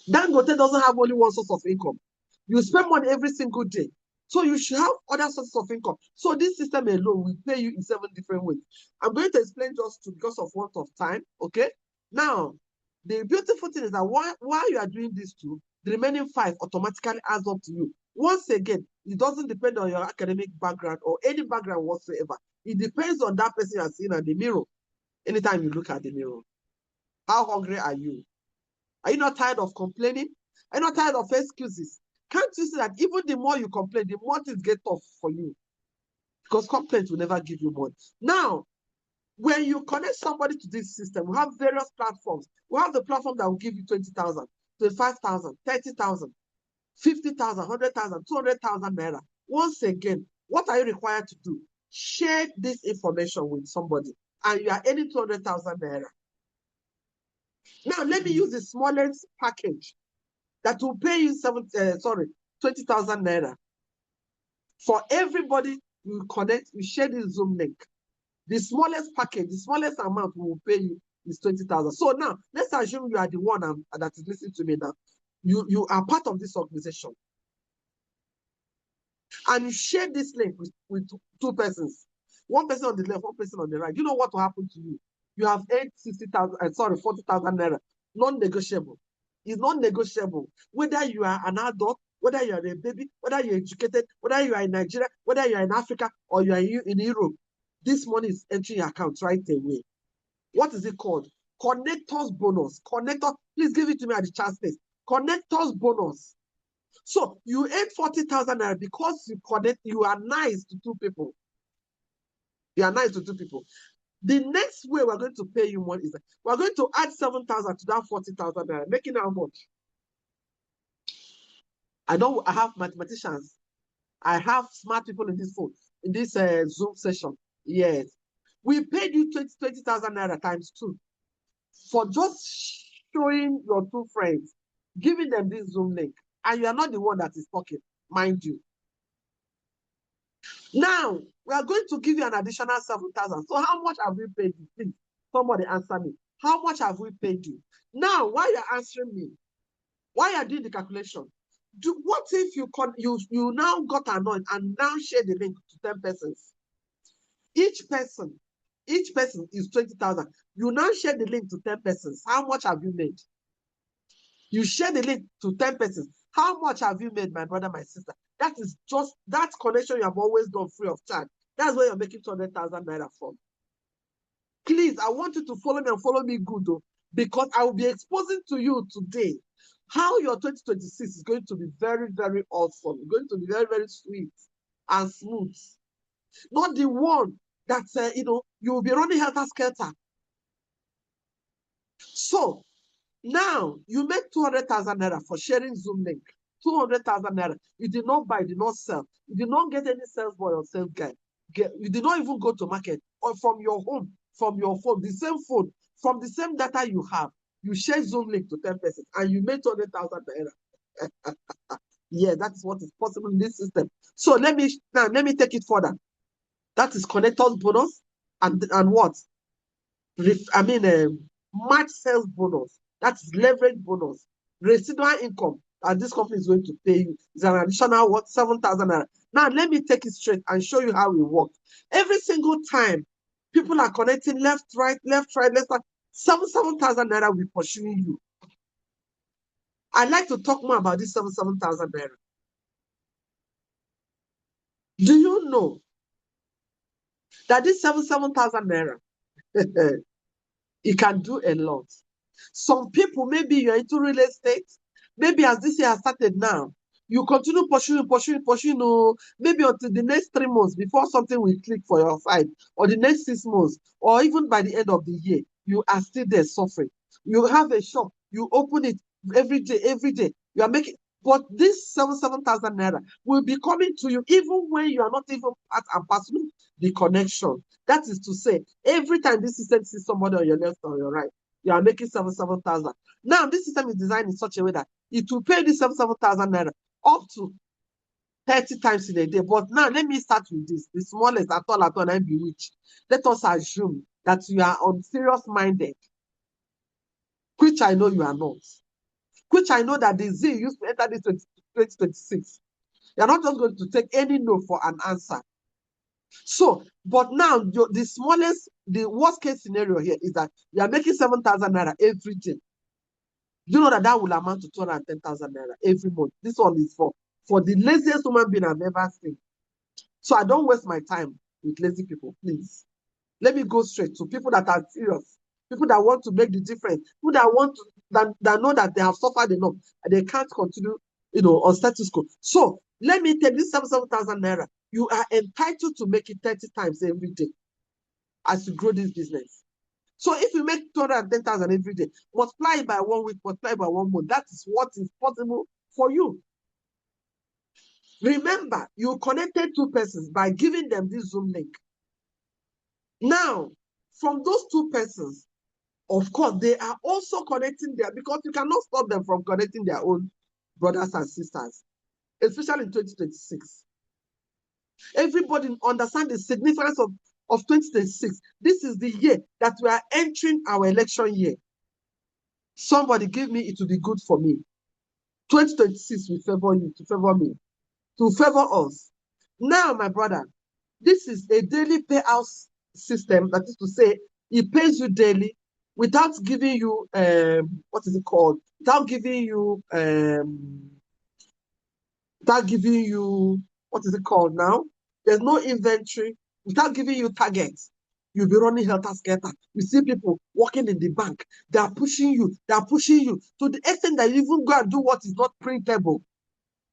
Dangote doesn't have only one source of income. You spend money every single day. So you should have other sources of income. So this system alone will pay you in 7 different ways. I'm going to explain just because of want of time, okay? Now, the beautiful thing is that while you are doing these 2, the remaining 5 automatically adds up to you. Once again, it doesn't depend on your academic background or any background whatsoever. It depends on that person you are seeing at the mirror. Anytime you look at the mirror. How hungry are you? Are you not tired of complaining? Are you not tired of excuses? Can't you see that even the more you complain, the more things get tough for you? Because complaints will never give you money. Now, when you connect somebody to this system, we have various platforms. We have the platform that will give you 20,000, 25,000, 30,000, 50,000, 100,000, 200,000 naira. Once again, what are you required to do? Share this information with somebody, and you are earning 200,000 naira. Now, let me use the smallest package that will pay you 20,000 naira. For everybody you connect, you share this Zoom link. The smallest package, the smallest amount we will pay you is 20,000. So now, let's assume you are the one that is listening to me now. You are part of this organization. And you share this link with 2 persons. 1 person on the left, 1 person on the right. You know what will happen to you? You have earned 40,000 naira. Non-negotiable. It's non-negotiable. Whether you are an adult, whether you are a baby, whether you're educated, whether you are in Nigeria, whether you are in Africa, or you are in Europe, this money is entering your account right away. What is it called? Connectors bonus. Connector, please give it to me at the chat space. Connectors bonus. So you earn 40,000 naira because you are nice to 2 people. You are nice to 2 people. The next way we're going to pay you money is that we're going to add 7,000 to that 40,000 naira, making how much? I have mathematicians. I have smart people in this phone, in this Zoom session. Yes. We paid you 20,000 naira times 2 for just showing your 2 friends, giving them this Zoom link. And you are not the one that is talking, mind you. Now, we are going to give you an additional 7,000. So how much have we paid you? Please, somebody answer me. How much have we paid you? Now, while you're answering me, while you're doing the calculation, what if you now got annoyed and now share the link to 10 persons? Each person is 20,000. You now share the link to 10 persons. How much have you made? You share the link to 10 persons. How much have you made, my brother, my sister? That is just that connection you have always done free of charge. That's where you're making 200,000 naira from. Please, I want you to follow me and follow me good, though, because I will be exposing to you today how your 2026 is going to be very, very awesome. It's going to be very, very sweet and smooth. Not the one that, you will be running helter-skelter. So, now, you make 200,000 naira for sharing Zoom link. 200,000 naira. You did not buy, you did not sell. You did not get any sales boy or sales guy. You did not even go to market or from your home, from your phone, the same phone, from the same data you have. You share Zoom link to 10 persons and you made 200,000 naira. Yeah, that's what is possible in this system. So let me take it further. That is connectors bonus and what? Match sales bonus. That's leverage bonus. Residual income that this company is going to pay you is an additional what? 7,000 naira. Now let me take it straight and show you how it works. Every single time people are connecting left, right, 7,000 naira will be pursuing you. I'd like to talk more about this 7,000 naira. Do you know that this 7,000 naira, it can do a lot? Some people, maybe you're into real estate, maybe as this year has started now, you continue pursuing, maybe until the next 3 months before something will click for your side, or the next 6 months, or even by the end of the year, you are still there suffering. You have a shop, you open it every day, you are making, but this 7,000 naira will be coming to you even when you are not even part and parcel of the connection. That is to say, every time this system sees somebody on your left or your right, you are making 7,000. Now, this system is designed in such a way that it will pay this 7,000 naira up to 30 times in a day. But now, let me start with this. The smallest at all, and be which. Let us assume that you are on serious-minded, which I know you are not. Which I know that the zeal used to enter this 2026. You're not just going to take any no for an answer. So, but now, the worst case scenario here is that you are making 7,000 naira every day. Do you know that will amount to 210,000 naira every month? This one is for the laziest human being I've ever seen. So I don't waste my time with lazy people, please. Let me go straight to people that are serious, people that want to make the difference, people that want to, that know that they have suffered enough and they can't continue, on status quo. So let me take this 7,000 naira. You are entitled to make it 30 times every day as you grow this business. So if you make 210,000 every day, multiply it by 1 week, multiply it by 1 month, that is what is possible for you. Remember, you connected 2 persons by giving them this Zoom link. Now, from those 2 persons, of course, they are also connecting because you cannot stop them from connecting their own brothers and sisters, especially in 2026. Everybody understand the significance of 2026. This is the year that we are entering our election year. Somebody give me, it will be good for me. 2026 will favor you, to favor me, to favor us. Now, my brother, this is a daily payout system. That is to say, it pays you daily without giving you, what is it called? Without giving you, what is it called now? There's no inventory. Without giving you targets, you'll be running helter-skelter. You see people working in the bank. They are pushing you. To the extent that you even go and do what is not printable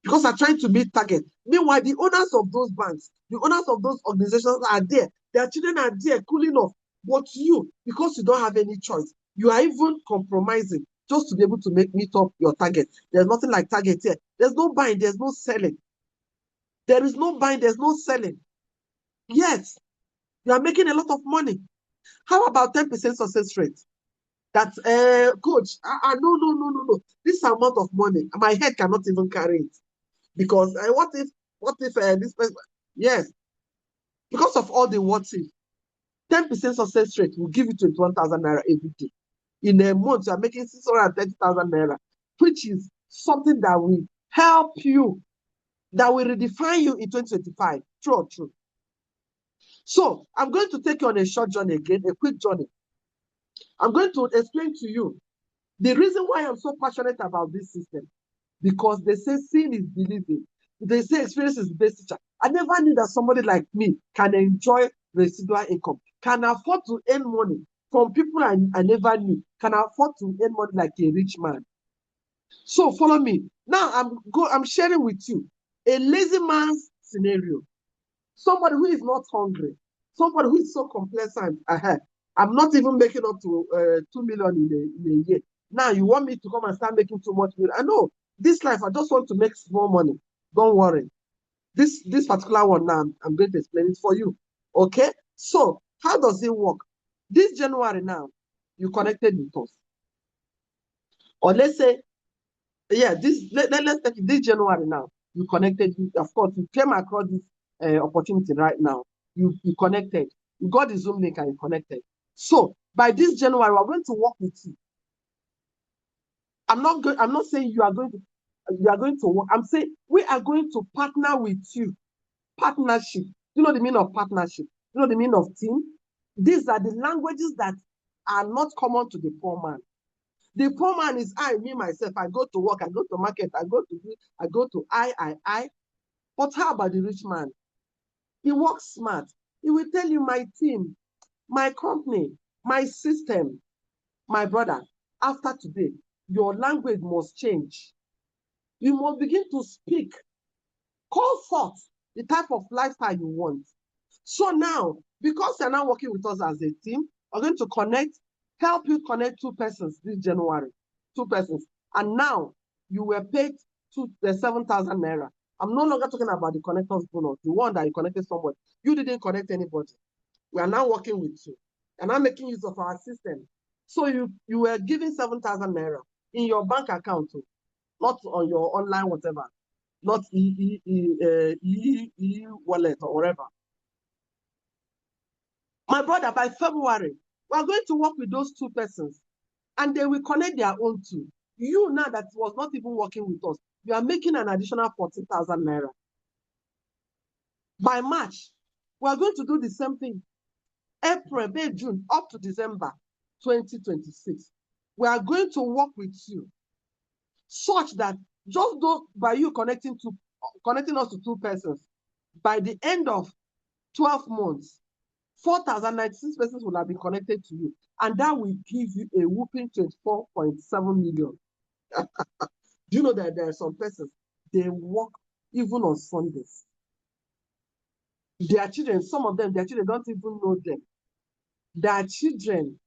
because they're trying to meet targets. Meanwhile, the owners of those banks, the owners of those organizations are there. Their children are there cooling off. But you, because you don't have any choice, you are even compromising just to be able to meet up your target. There's nothing like target here. There's no buying, there's no selling. There is no buying, there's no selling. Yet, you are making a lot of money. How about 10% success rate? That, coach, no. This amount of money, my head cannot even carry it. Because what if this person, yes, because of all the what if, 10% success rate will give you 21,000 naira every day. In a month, you are making 630,000 naira, which is something that will help you, that will redefine you in 2025. True or true? So I'm going to take you on a short journey again, a quick journey. I'm going to explain to you the reason why I'm so passionate about this system. Because they say seeing is believing. They say experience is the best teacher. I never knew that somebody like me can enjoy residual income, can afford to earn money from people I never knew, can afford to earn money like a rich man. So follow me. Now I'm sharing with you a lazy man's scenario. Somebody who is not hungry, somebody who is so complacent. I'm not even making up to 2 million in a year. Now you want me to come and start making too much money? I know this life, I just want to make small money. Don't worry. This particular one now, I'm going to explain it for you. Okay? So how does it work? This January now, you connected with us. Or let's say, yeah, let's take it this January now. You connected, of course, you came across this opportunity right now. You connected. You got the Zoom link and you connected. So by this January, we're going to work with you. I'm not saying you are going to work. I'm saying we are going to partner with you. Partnership. You know the meaning of partnership? You know the meaning of team? These are the languages that are not common to the poor man. The poor man is I, me, myself. I go to work, I go to market, I go to I. But how about the rich man? He works smart. He will tell you, my team, my company, my system, my brother, after today, your language must change. You must begin to speak. Call forth the type of lifestyle you want. So now, because you're now working with us as a team, we're going to help you connect 2 persons this January. 2 persons. And now you were paid 7,000 naira. I'm no longer talking about the connectors bonus, the one that you connected somebody. You didn't connect anybody. We are now working with you. And I'm making use of our system. So you were giving 7,000 naira in your bank account, not on your online whatever, not e-wallet or whatever. My brother, by February, we are going to work with those 2 persons, and they will connect their own too. You now that was not even working with us, you are making an additional 14,000 naira. By March, we are going to do the same thing. April, May, June, up to December 2026. We are going to work with you such that just by you connecting us to 2 persons, by the end of 12 months, 4,096 persons will have been connected to you, and that will give you a whooping 24.7 million. Do you know that there are some persons, they work even on Sundays? Their children, some of them, their children don't even know them. Their children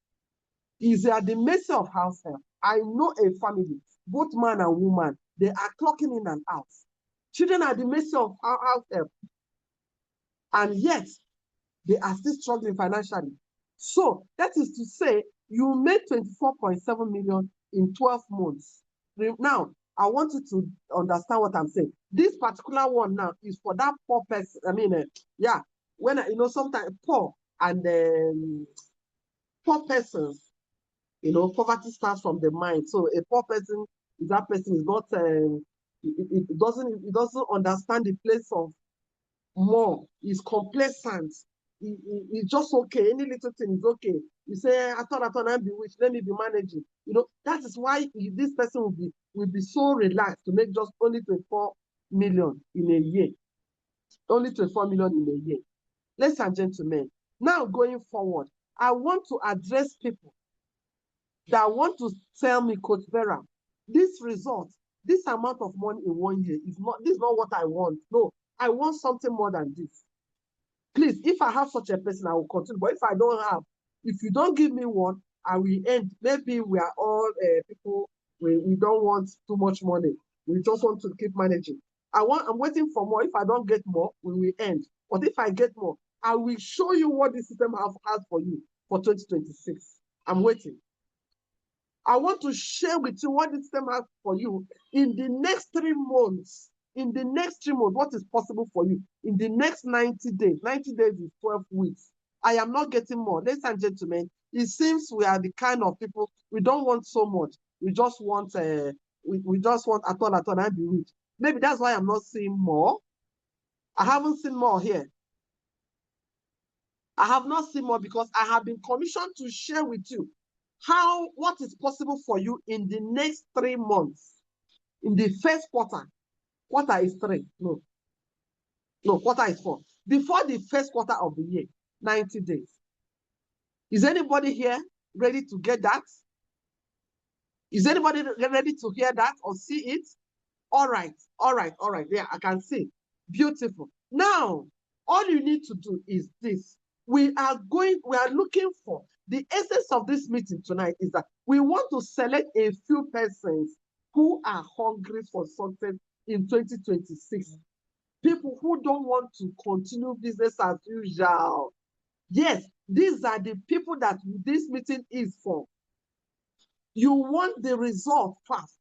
is at the mercy of house help. I know a family, both man and woman, they are clocking in and out. Children are at the mercy of house help. And yet, they are still struggling financially. So that is to say, you made 24.7 million in 12 months. Now, I want you to understand what I'm saying. This particular one now is for that poor person. I mean, when sometimes poor and poor persons, poverty starts from the mind. So a poor person is that person is not, it doesn't understand the place of more. It's complacent. It's just okay. Any little thing is okay. You say, I thought I'm bewitched. Let me be managing. That is why this person will be so relaxed to make just only 24 million in a year. Only 24 million in a year. Ladies and gentlemen, now going forward, I want to address people that want to tell me, Coach Vera, this result, this amount of money in 1 year this is not what I want. No, I want something more than this. Please, if I have such a person, I will continue. But if I don't have, if you don't give me one, I will end. Maybe we are all people, we don't want too much money. We just want to keep managing. I'm waiting for more. If I don't get more, we will end. But if I get more, I will show you what the system has for you for 2026. I'm waiting. I want to share with you what the system has for you in the next 3 months. In the next 3 months, what is possible for you in the next 90 days? 90 days is 12 weeks. I am not getting more. Ladies and gentlemen, it seems we are the kind of people, we don't want so much. We just want, we just want at all and be rich. Maybe that's why I'm not seeing more. I haven't seen more here. I have not seen more because I have been commissioned to share with you what is possible for you in the next 3 months. In the first quarter. Quarter is 3. No, quarter is 4. Before the first quarter of the year, 90 days. Is anybody here ready to get that? Is anybody ready to hear that or see it? All right. Yeah, I can see. Beautiful. Now, all you need to do is this. We are looking for the essence of this meeting tonight is that we want to select a few persons who are hungry for success in 2026. People who don't want to continue business as usual. Yes, these are the people that this meeting is for. You want the result fast.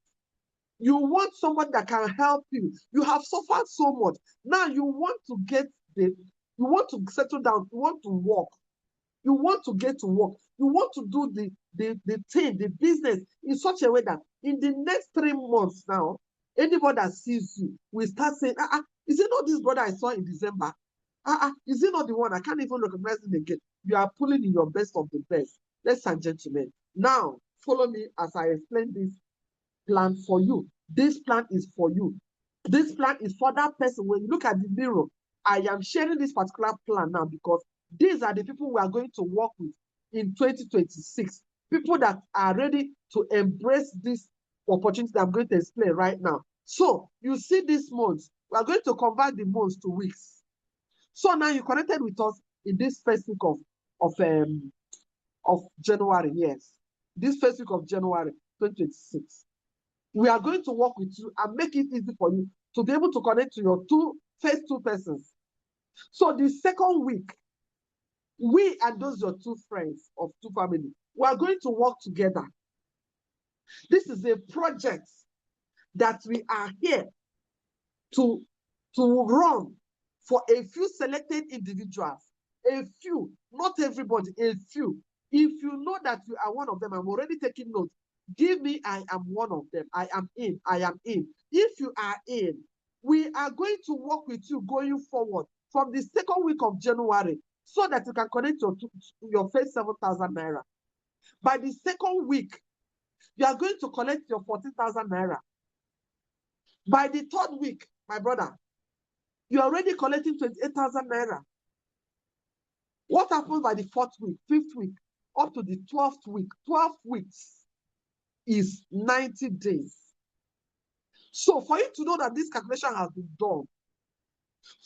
You want somebody that can help you. You have suffered so much. Now you want to you want to settle down. You want to work. You want to get to work. You want to do the business in such a way that in the next 3 months now, anybody that sees you will start saying, is it not this brother I saw in December? Is it not the one? I can't even recognize him again. You are pulling in your best of the best. Ladies and gentlemen, now follow me as I explain this plan for you. This plan is for you. This plan is for that person. When you look at the mirror, I am sharing this particular plan now because these are the people we are going to work with in 2026. People that are ready to embrace this opportunity that I'm going to explain right now. So you see this month, we are going to convert the months to weeks. So now you connected with us in this first week of January, yes. This first week of January 2026. We are going to work with you and make it easy for you to be able to connect to your first two persons. So the second week, we and those your two friends of two families, we are going to work together. This is a project that we are here to run for a few selected individuals. A few, not everybody, a few. If you know that you are one of them, I'm already taking notes. Give me, I am one of them. I am in. I am in. If you are in, we are going to work with you going forward from the second week of January so that you can connect your first 7,000 naira. By the second week, you are going to collect your 14,000 naira. By the third week, my brother, you are already collecting 28,000 naira. What happens by the fourth week, fifth week, up to the 12th week? 12 weeks is 90 days. So for you to know that this calculation has been done,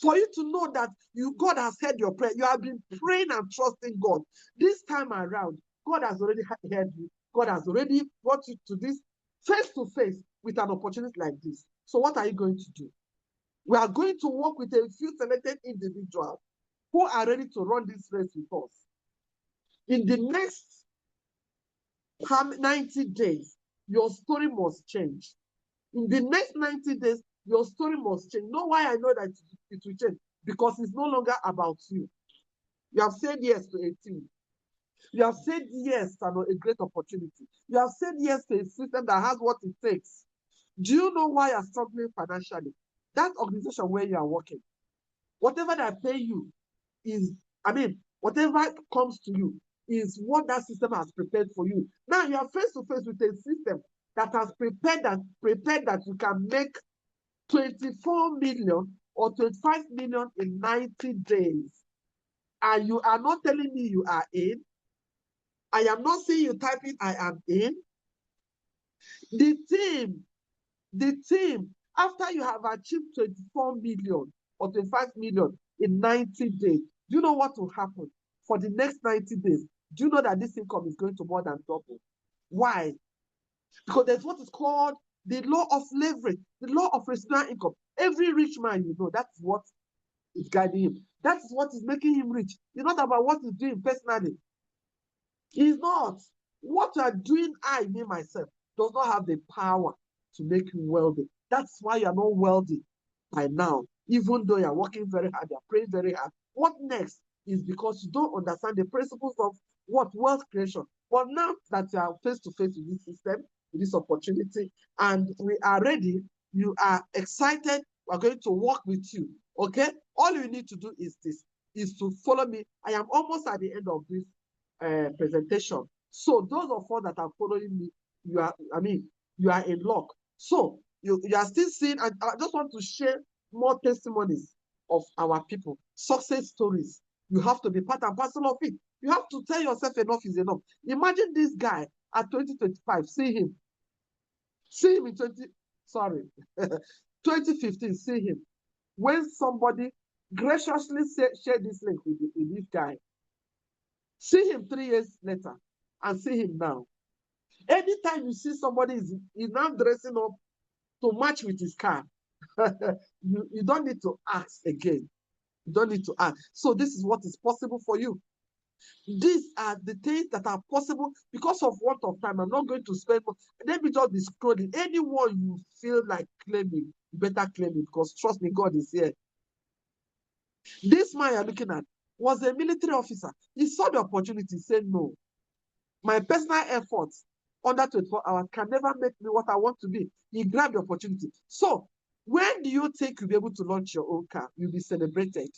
for you to know that God has heard your prayer, you have been praying and trusting God. This time around, God has already heard you. God has already brought you to this face to face with an opportunity like this. So what are you going to do? We are going to work with a few selected individuals who are ready to run this race with us. In the next 90 days, your story must change. In the next 90 days, your story must change. Know why I know that it will change? Because it's no longer about you. You have said yes to a team. You have said yes to a great opportunity. You have said yes to a system that has what it takes. Do you know why you're struggling financially? That organization where you are working, whatever they pay you is, whatever comes to you is what that system has prepared for you. Now you are face to face with a system that has prepared that you can make 24 million or 25 million in 90 days. And you are not telling me you are in. I am not seeing you typing I am in. The team, after you have achieved 24 million or 25 million in 90 days, do you know what will happen for the next 90 days? Do you know that this income is going to more than double? Why? Because there's what is called the law of leverage, the law of residual income. Every rich man, you know, that's what is guiding him. That is what is making him rich. It's not about what he's doing personally. He's not. What you are doing, I, me, myself, does not have the power to make you wealthy. That's why you're not wealthy by now. Even though you're working very hard, you're praying very hard. What next is because you don't understand the principles of what wealth creation. But now that you are face to face with this system, with this opportunity, and we are ready, you are excited, we're going to work with you. Okay? All you need to do is this, is to follow me. I am almost at the end of this presentation. So those of us that are following me, you are in luck. So you are still seeing, and I just want to share more testimonies of our people, success stories. You have to be part and parcel of it. You have to tell yourself enough is enough. Imagine this guy at 2025, see him in 2015, see him. When somebody graciously shared this link with this guy, see him 3 years later and see him now. Anytime you see somebody is now dressing up to match with his car, you don't need to ask again. You don't need to ask. So this is what is possible for you. These are the things that are possible because of want of time. I'm not going to spend more. Let me just be scrolling. Anyone you feel like claiming, you better claim it because trust me, God is here. This man you're looking at was a military officer. He saw the opportunity, said no. My personal efforts under 24 hours can never make me what I want to be. He grabbed the opportunity. So when do you think you'll be able to launch your own car? You'll be celebrated.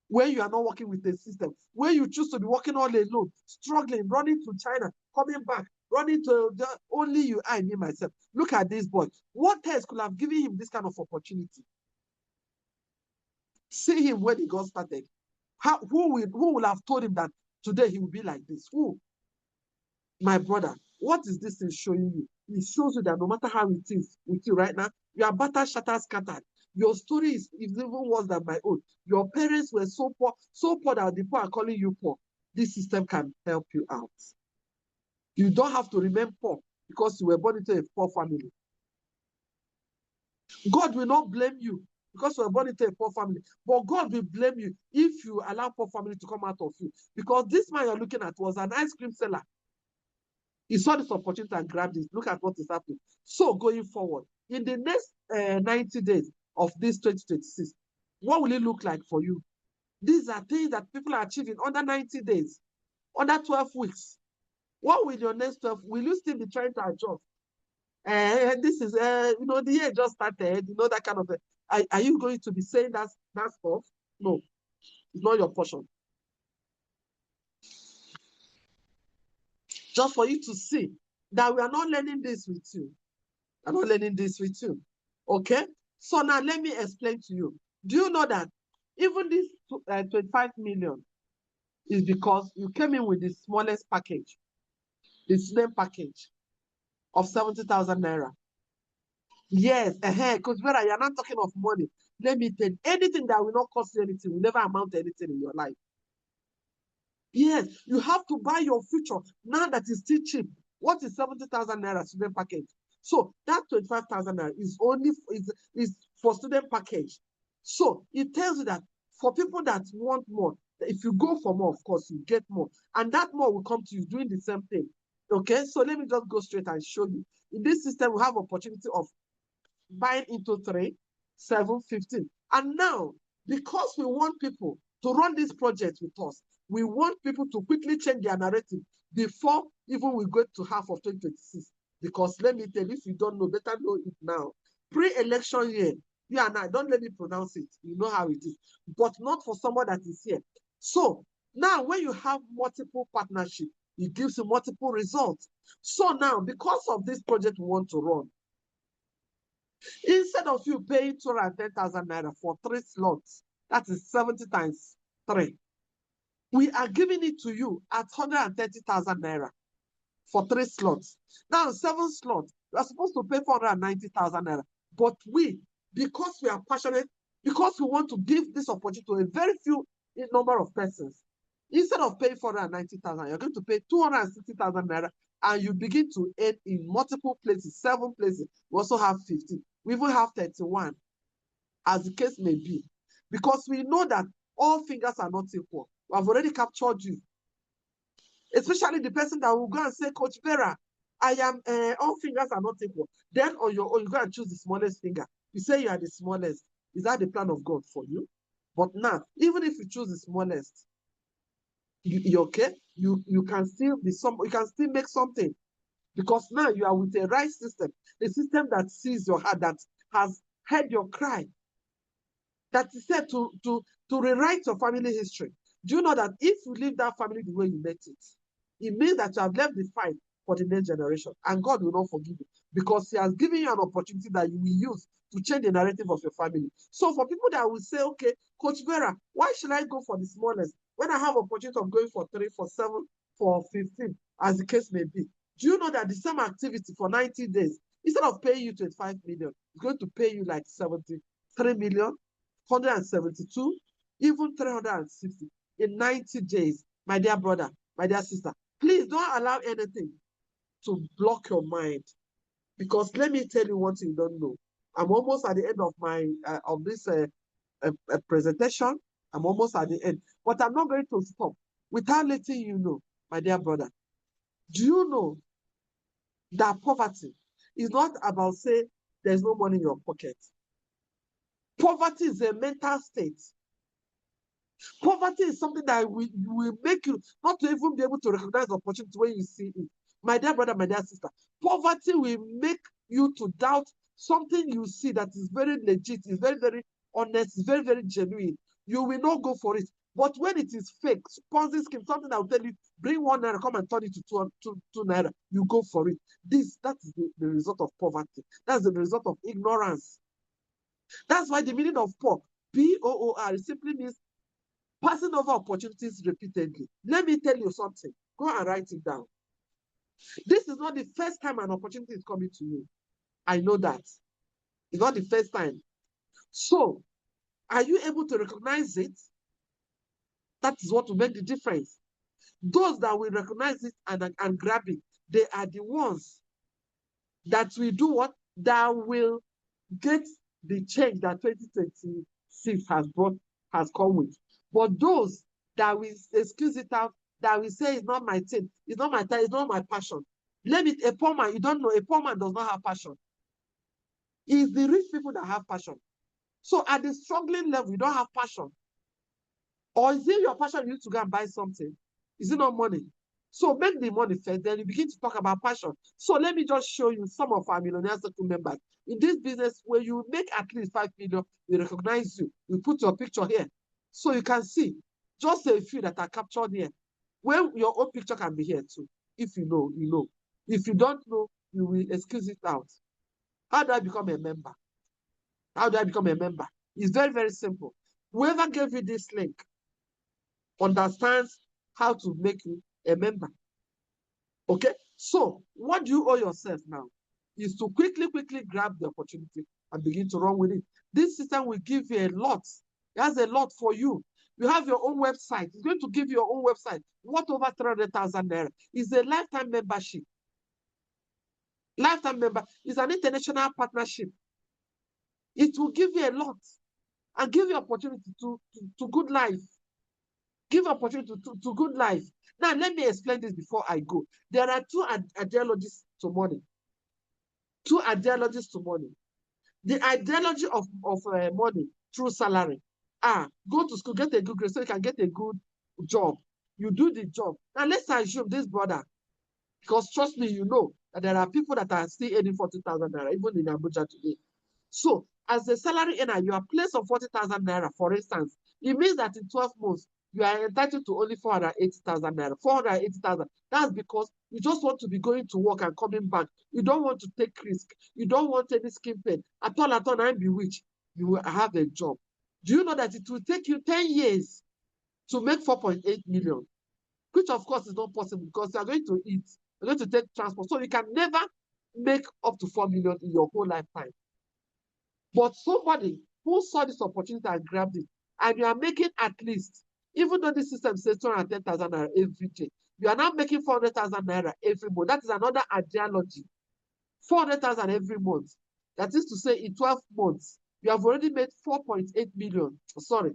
where you are not working with a system, where you choose to be working all alone, struggling, running to China, coming back, running to only you, I, me, myself. Look at this boy. What else could have given him this kind of opportunity? See him when he got started. Who will have told him that today he will be like this? Who? My brother, what is this thing showing you? It shows you that no matter how it is with you right now, you are battered, shattered, scattered. Your story is even worse than my own. Your parents were so poor that the poor are calling you poor. This system can help you out. You don't have to remain poor because you were born into a poor family. God will not blame you because you were born into a poor family, but God will blame you if you allow poor family to come out of you. Because this man you're looking at was an ice cream seller. He saw this opportunity and grabbed it. Look at what is happening. So going forward, in the next 90 days of this 2026, what will it look like for you? These are things that people are achieving under 90 days, under 12 weeks. What will your next 12? Will you still be trying to adjust? This is, the year just started, that kind of thing. Are you going to be saying that stuff? No, it's not your portion. Just for you to see that we are not learning this with you. I'm not learning this with you. Okay? So now let me explain to you. Do you know that even this 25 million is because you came in with the smallest package, the student package of 70,000 naira? Yes, because Vera, you're not talking of money. Let me tell you, anything that will not cost you anything will never amount to anything in your life. Yes, you have to buy your future now that is still cheap. What is 70,000 naira student package? So that 25,000 naira is only is for student package. So it tells you that for people that want more, if you go for more, of course, you get more. And that more will come to you doing the same thing. Okay, so let me just go straight and show you. In this system, we have opportunity of buying into 3, 7, 15. And now, because we want people to run this project with us, we want people to quickly change their narrative before even we go to half of 2026. Because let me tell you, if you don't know, better know it now. Pre-election year, you and I, don't let me pronounce it. You know how it is. But not for someone that is here. So now when you have multiple partnerships, it gives you multiple results. So now, because of this project we want to run, instead of you paying 210,000 naira for 3 slots, that is 70 times 3, we are giving it to you at 130,000 naira for 3 slots. Now, 7 slots, you are supposed to pay 490,000 naira. But because we are passionate, because we want to give this opportunity to a very few number of persons, instead of paying 490,000, you're going to pay 260,000 naira, and you begin to earn in multiple places, 7 places. We also have 15. We even have 31, as the case may be. Because we know that all fingers are not equal. We have already captured you. Especially the person that will go and say, Coach Vera, I am, all fingers are not equal. Then on your own, you go and choose the smallest finger. You say you are the smallest. Is that the plan of God for you? But now, even if you choose the smallest, you're okay. You can still be you can still make something. Because now you are with a right system, a system that sees your heart, that has heard your cry, that is said to rewrite your family history. Do you know that if you leave that family the way you met it, it means that you have left the fight for the next generation, and God will not forgive you because He has given you an opportunity that you will use to change the narrative of your family. So for people that will say, okay, Coach Vera, why should I go for the smallest when I have opportunity of going for 3, for 7, for 15, as the case may be? Do you know that the same activity for 90 days, instead of paying you 25 million, it's going to pay you like 73 million, 172, even 360 in 90 days? My dear brother, my dear sister, please don't allow anything to block your mind. Because let me tell you one thing you don't know. I'm almost at the end of my of this presentation. I'm almost at the end. But I'm not going to stop without letting you know, my dear brother. Do you know that poverty is not about saying there's no money in your pocket? Poverty is a mental state. Poverty is something that will make you not to even be able to recognize the opportunity when you see it. My dear brother, my dear sister, poverty will make you to doubt something you see that is very legit, is very, very honest, is very, very genuine. you will not go for it. But when it is fake, Ponzi scheme, something that will tell you, bring 1 naira, come and turn it to two naira, you go for it. That is the result of poverty. That's the result of ignorance. That's why the meaning of poor, P-O-O-R, it simply means passing over opportunities repeatedly. Let me tell you something. Go and write it down. This is not the first time an opportunity is coming to you. I know that. It's not the first time. So, are you able to recognize it? That is what will make the difference. Those that will recognize it and grab it, they are the ones that will do what? That will get the change that 2026 has come with. But those that will excuse it out, that will say it's not my thing, it's not my time, it's not my passion. A poor man, you don't know, a poor man does not have passion. It's the rich people that have passion. So at the struggling level, you don't have passion. Or is it your passion you need to go and buy something? Is it not money? So make the money first, then you begin to talk about passion. So let me just show you some of our Millionaire Circle members. In this business, where you make at least 5 million, we recognize you. We put your picture here. So you can see just a few that are captured here. When your own picture can be here too. If you know, you know. If you don't know, you will excuse it out. How do I become a member? How do I become a member? It's very, very simple. Whoever gave you this link understands how to make you a member. Okay? So, what do you owe yourself now? Is to quickly grab the opportunity and begin to run with it. This system will give you a lot. It has a lot for you. You have your own website. It's going to give you your own website. What over 300,000 naira? It's a lifetime membership. Lifetime member is an international partnership. It will give you a lot and give you opportunity to good life. Give opportunity to good life. Now, let me explain this before I go. There are two ideologies to money. Two ideologies to money. The ideology of money through salary. Go to school, get a good grade so you can get a good job. You do the job. Now, let's assume this brother, because trust me, you know that there are people that are still earning 40,000 naira, even in Abuja today. So, as a salary earner, you are placed on 40,000 naira, for instance. It means that in 12 months, you are entitled to only 480,000 naira. 480,000. That's because you just want to be going to work and coming back. You don't want to take risk. You don't want any skin pain. At all, I'm bewitched. You will have a job. Do you know that it will take you 10 years to make 4.8 million? Which, of course, is not possible because you are going to eat. You're going to take transport. So you can never make up to 4 million in your whole lifetime. But somebody who saw this opportunity and grabbed it, and you are making at least, even though the system says 210,000 naira every day, you are now making 400,000 naira every month. That is another ideology. 400,000 every month. That is to say, in 12 months, you have already made 4.8 million. Sorry.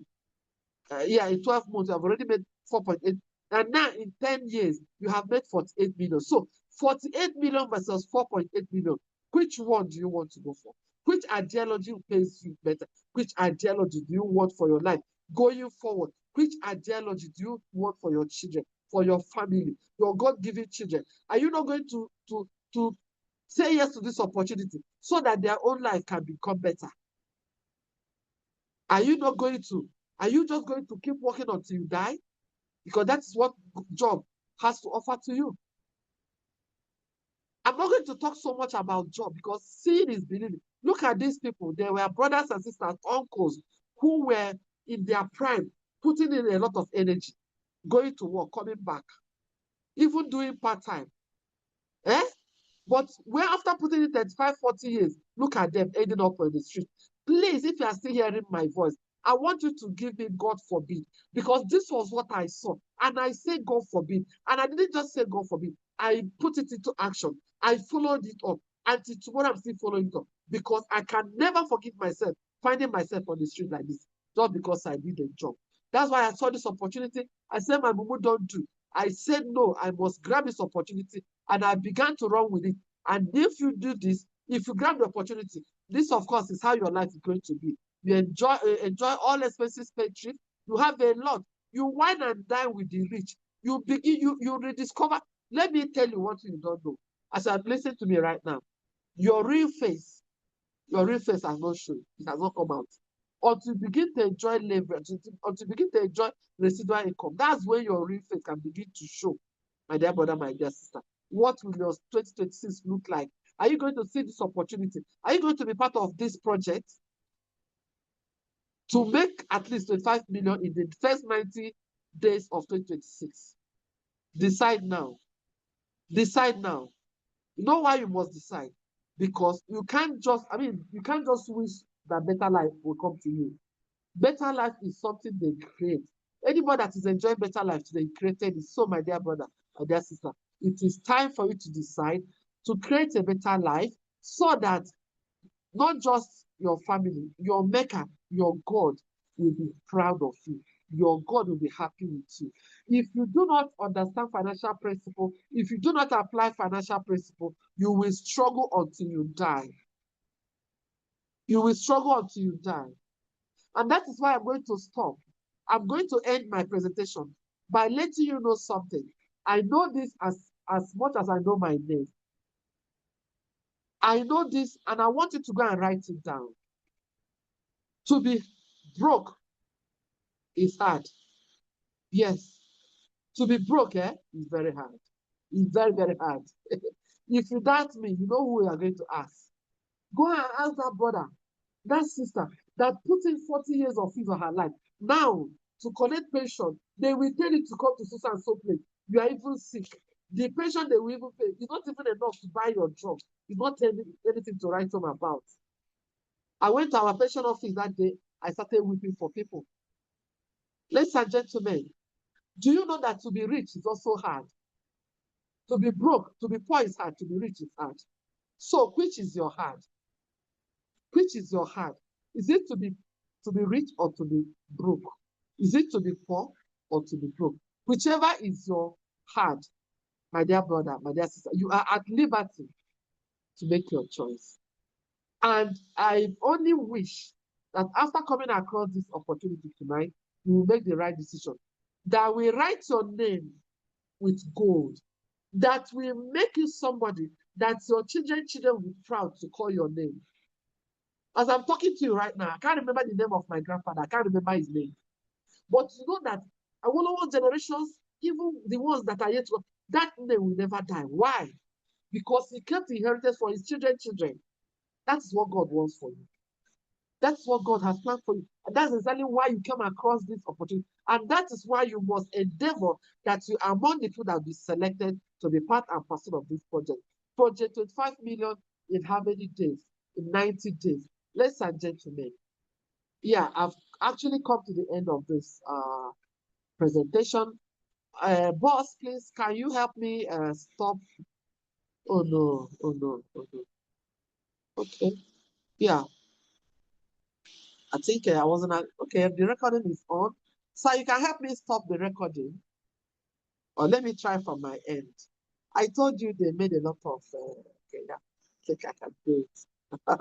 In 12 months, you have already made 4.8. And now, in 10 years, you have made 48 million. So, 48 million versus 4.8 million. Which one do you want to go for? Which ideology pays you better? Which ideology do you want for your life going forward? Which ideology do you want for your children, for your family, your God-given children? Are you not going to say yes to this opportunity so that their own life can become better? Are you not going to? Are you just going to keep working until you die? Because that is what job has to offer to you. I'm not going to talk so much about job because seeing is believing. Look at these people. They were brothers and sisters, uncles, who were in their prime, putting in a lot of energy, going to work, coming back, even doing part-time. But where after putting in 35, 40 years, look at them ending up on the street. Please, if you are still hearing my voice, I want you to give me God forbid, because this was what I saw. And I say God forbid. And I didn't just say God forbid. I put it into action. I followed it up. Until tomorrow, I'm still following it up. Because I can never forgive myself finding myself on the street like this, just because I did a job. That's why I saw this opportunity. I said, my mumu don't do. I said, no, I must grab this opportunity. And I began to run with it. And if you do this, if you grab the opportunity, this, of course, is how your life is going to be. You enjoy all expenses paid trip. You have a lot. You wine and dine with the rich. You rediscover. Let me tell you what you don't know. As you listen to me right now, your real face has not shown. It has not come out. until you begin to enjoy leverage, until you begin to enjoy residual income. That's when your real faith can begin to show, my dear brother, my dear sister. What will your 2026 look like? Are you going to see this opportunity? Are you going to be part of this project to make at least 25 million in the first 90 days of 2026? Decide now. Decide now. You know why you must decide? Because you can't just, you can't just wish that better life will come to you. Better life is something they create. Anybody that is enjoying better life today created it. So, my dear brother, my dear sister, it is time for you to decide to create a better life so that not just your family, your maker, your God will be proud of you. Your God will be happy with you. If you do not understand financial principle, if you do not apply financial principle, you will struggle until you die. You will struggle until you die. And that is why I'm going to stop. I'm going to end my presentation by letting you know something. I know this as much as I know my name. I know this, and I want you to go and write it down. To be broke is hard. Yes. To be broke is very hard. It's very, very hard. If you doubt me, you know who you are going to ask. Go and ask that brother, that sister, that put in 40 years of his or her life. Now, to collect pension, they will tell you to come to so and so place. You are even sick. The pension they will even pay is not even enough to buy your job. It's not anything to write home about. I went to our pension office that day. I started weeping for people. Ladies and gentlemen, do you know that to be rich is also hard? To be broke, to be poor is hard. To be rich is hard. So, which is your hard? Which is your hard? Is it to be rich or to be broke? Is it to be poor or to be broke? Whichever is your hard, my dear brother, my dear sister, you are at liberty to make your choice. And I only wish that after coming across this opportunity tonight, you will make the right decision. That we write your name with gold. That will make you somebody that your children will be proud to call your name. As I'm talking to you right now, I can't remember the name of my grandfather. I can't remember his name. But you know that our generations, even the ones that are yet to, that name will never die. Why? Because he kept inheritance for his children. That's what God wants for you. That's what God has planned for you. And that's exactly why you came across this opportunity. And that is why you must endeavor that you are among the people that will be selected to be part and parcel of this project. Project 25 million in how many days? In 90 days. Ladies and gentlemen, yeah, I've actually come to the end of this presentation. Boss, please, can you help me stop? Oh no, oh no, oh no. Okay, yeah, I think I wasn't. Okay, the recording is on. So you can help me stop the recording, or let me try from my end. I told you they made a lot of. Okay, yeah, I think I can do it.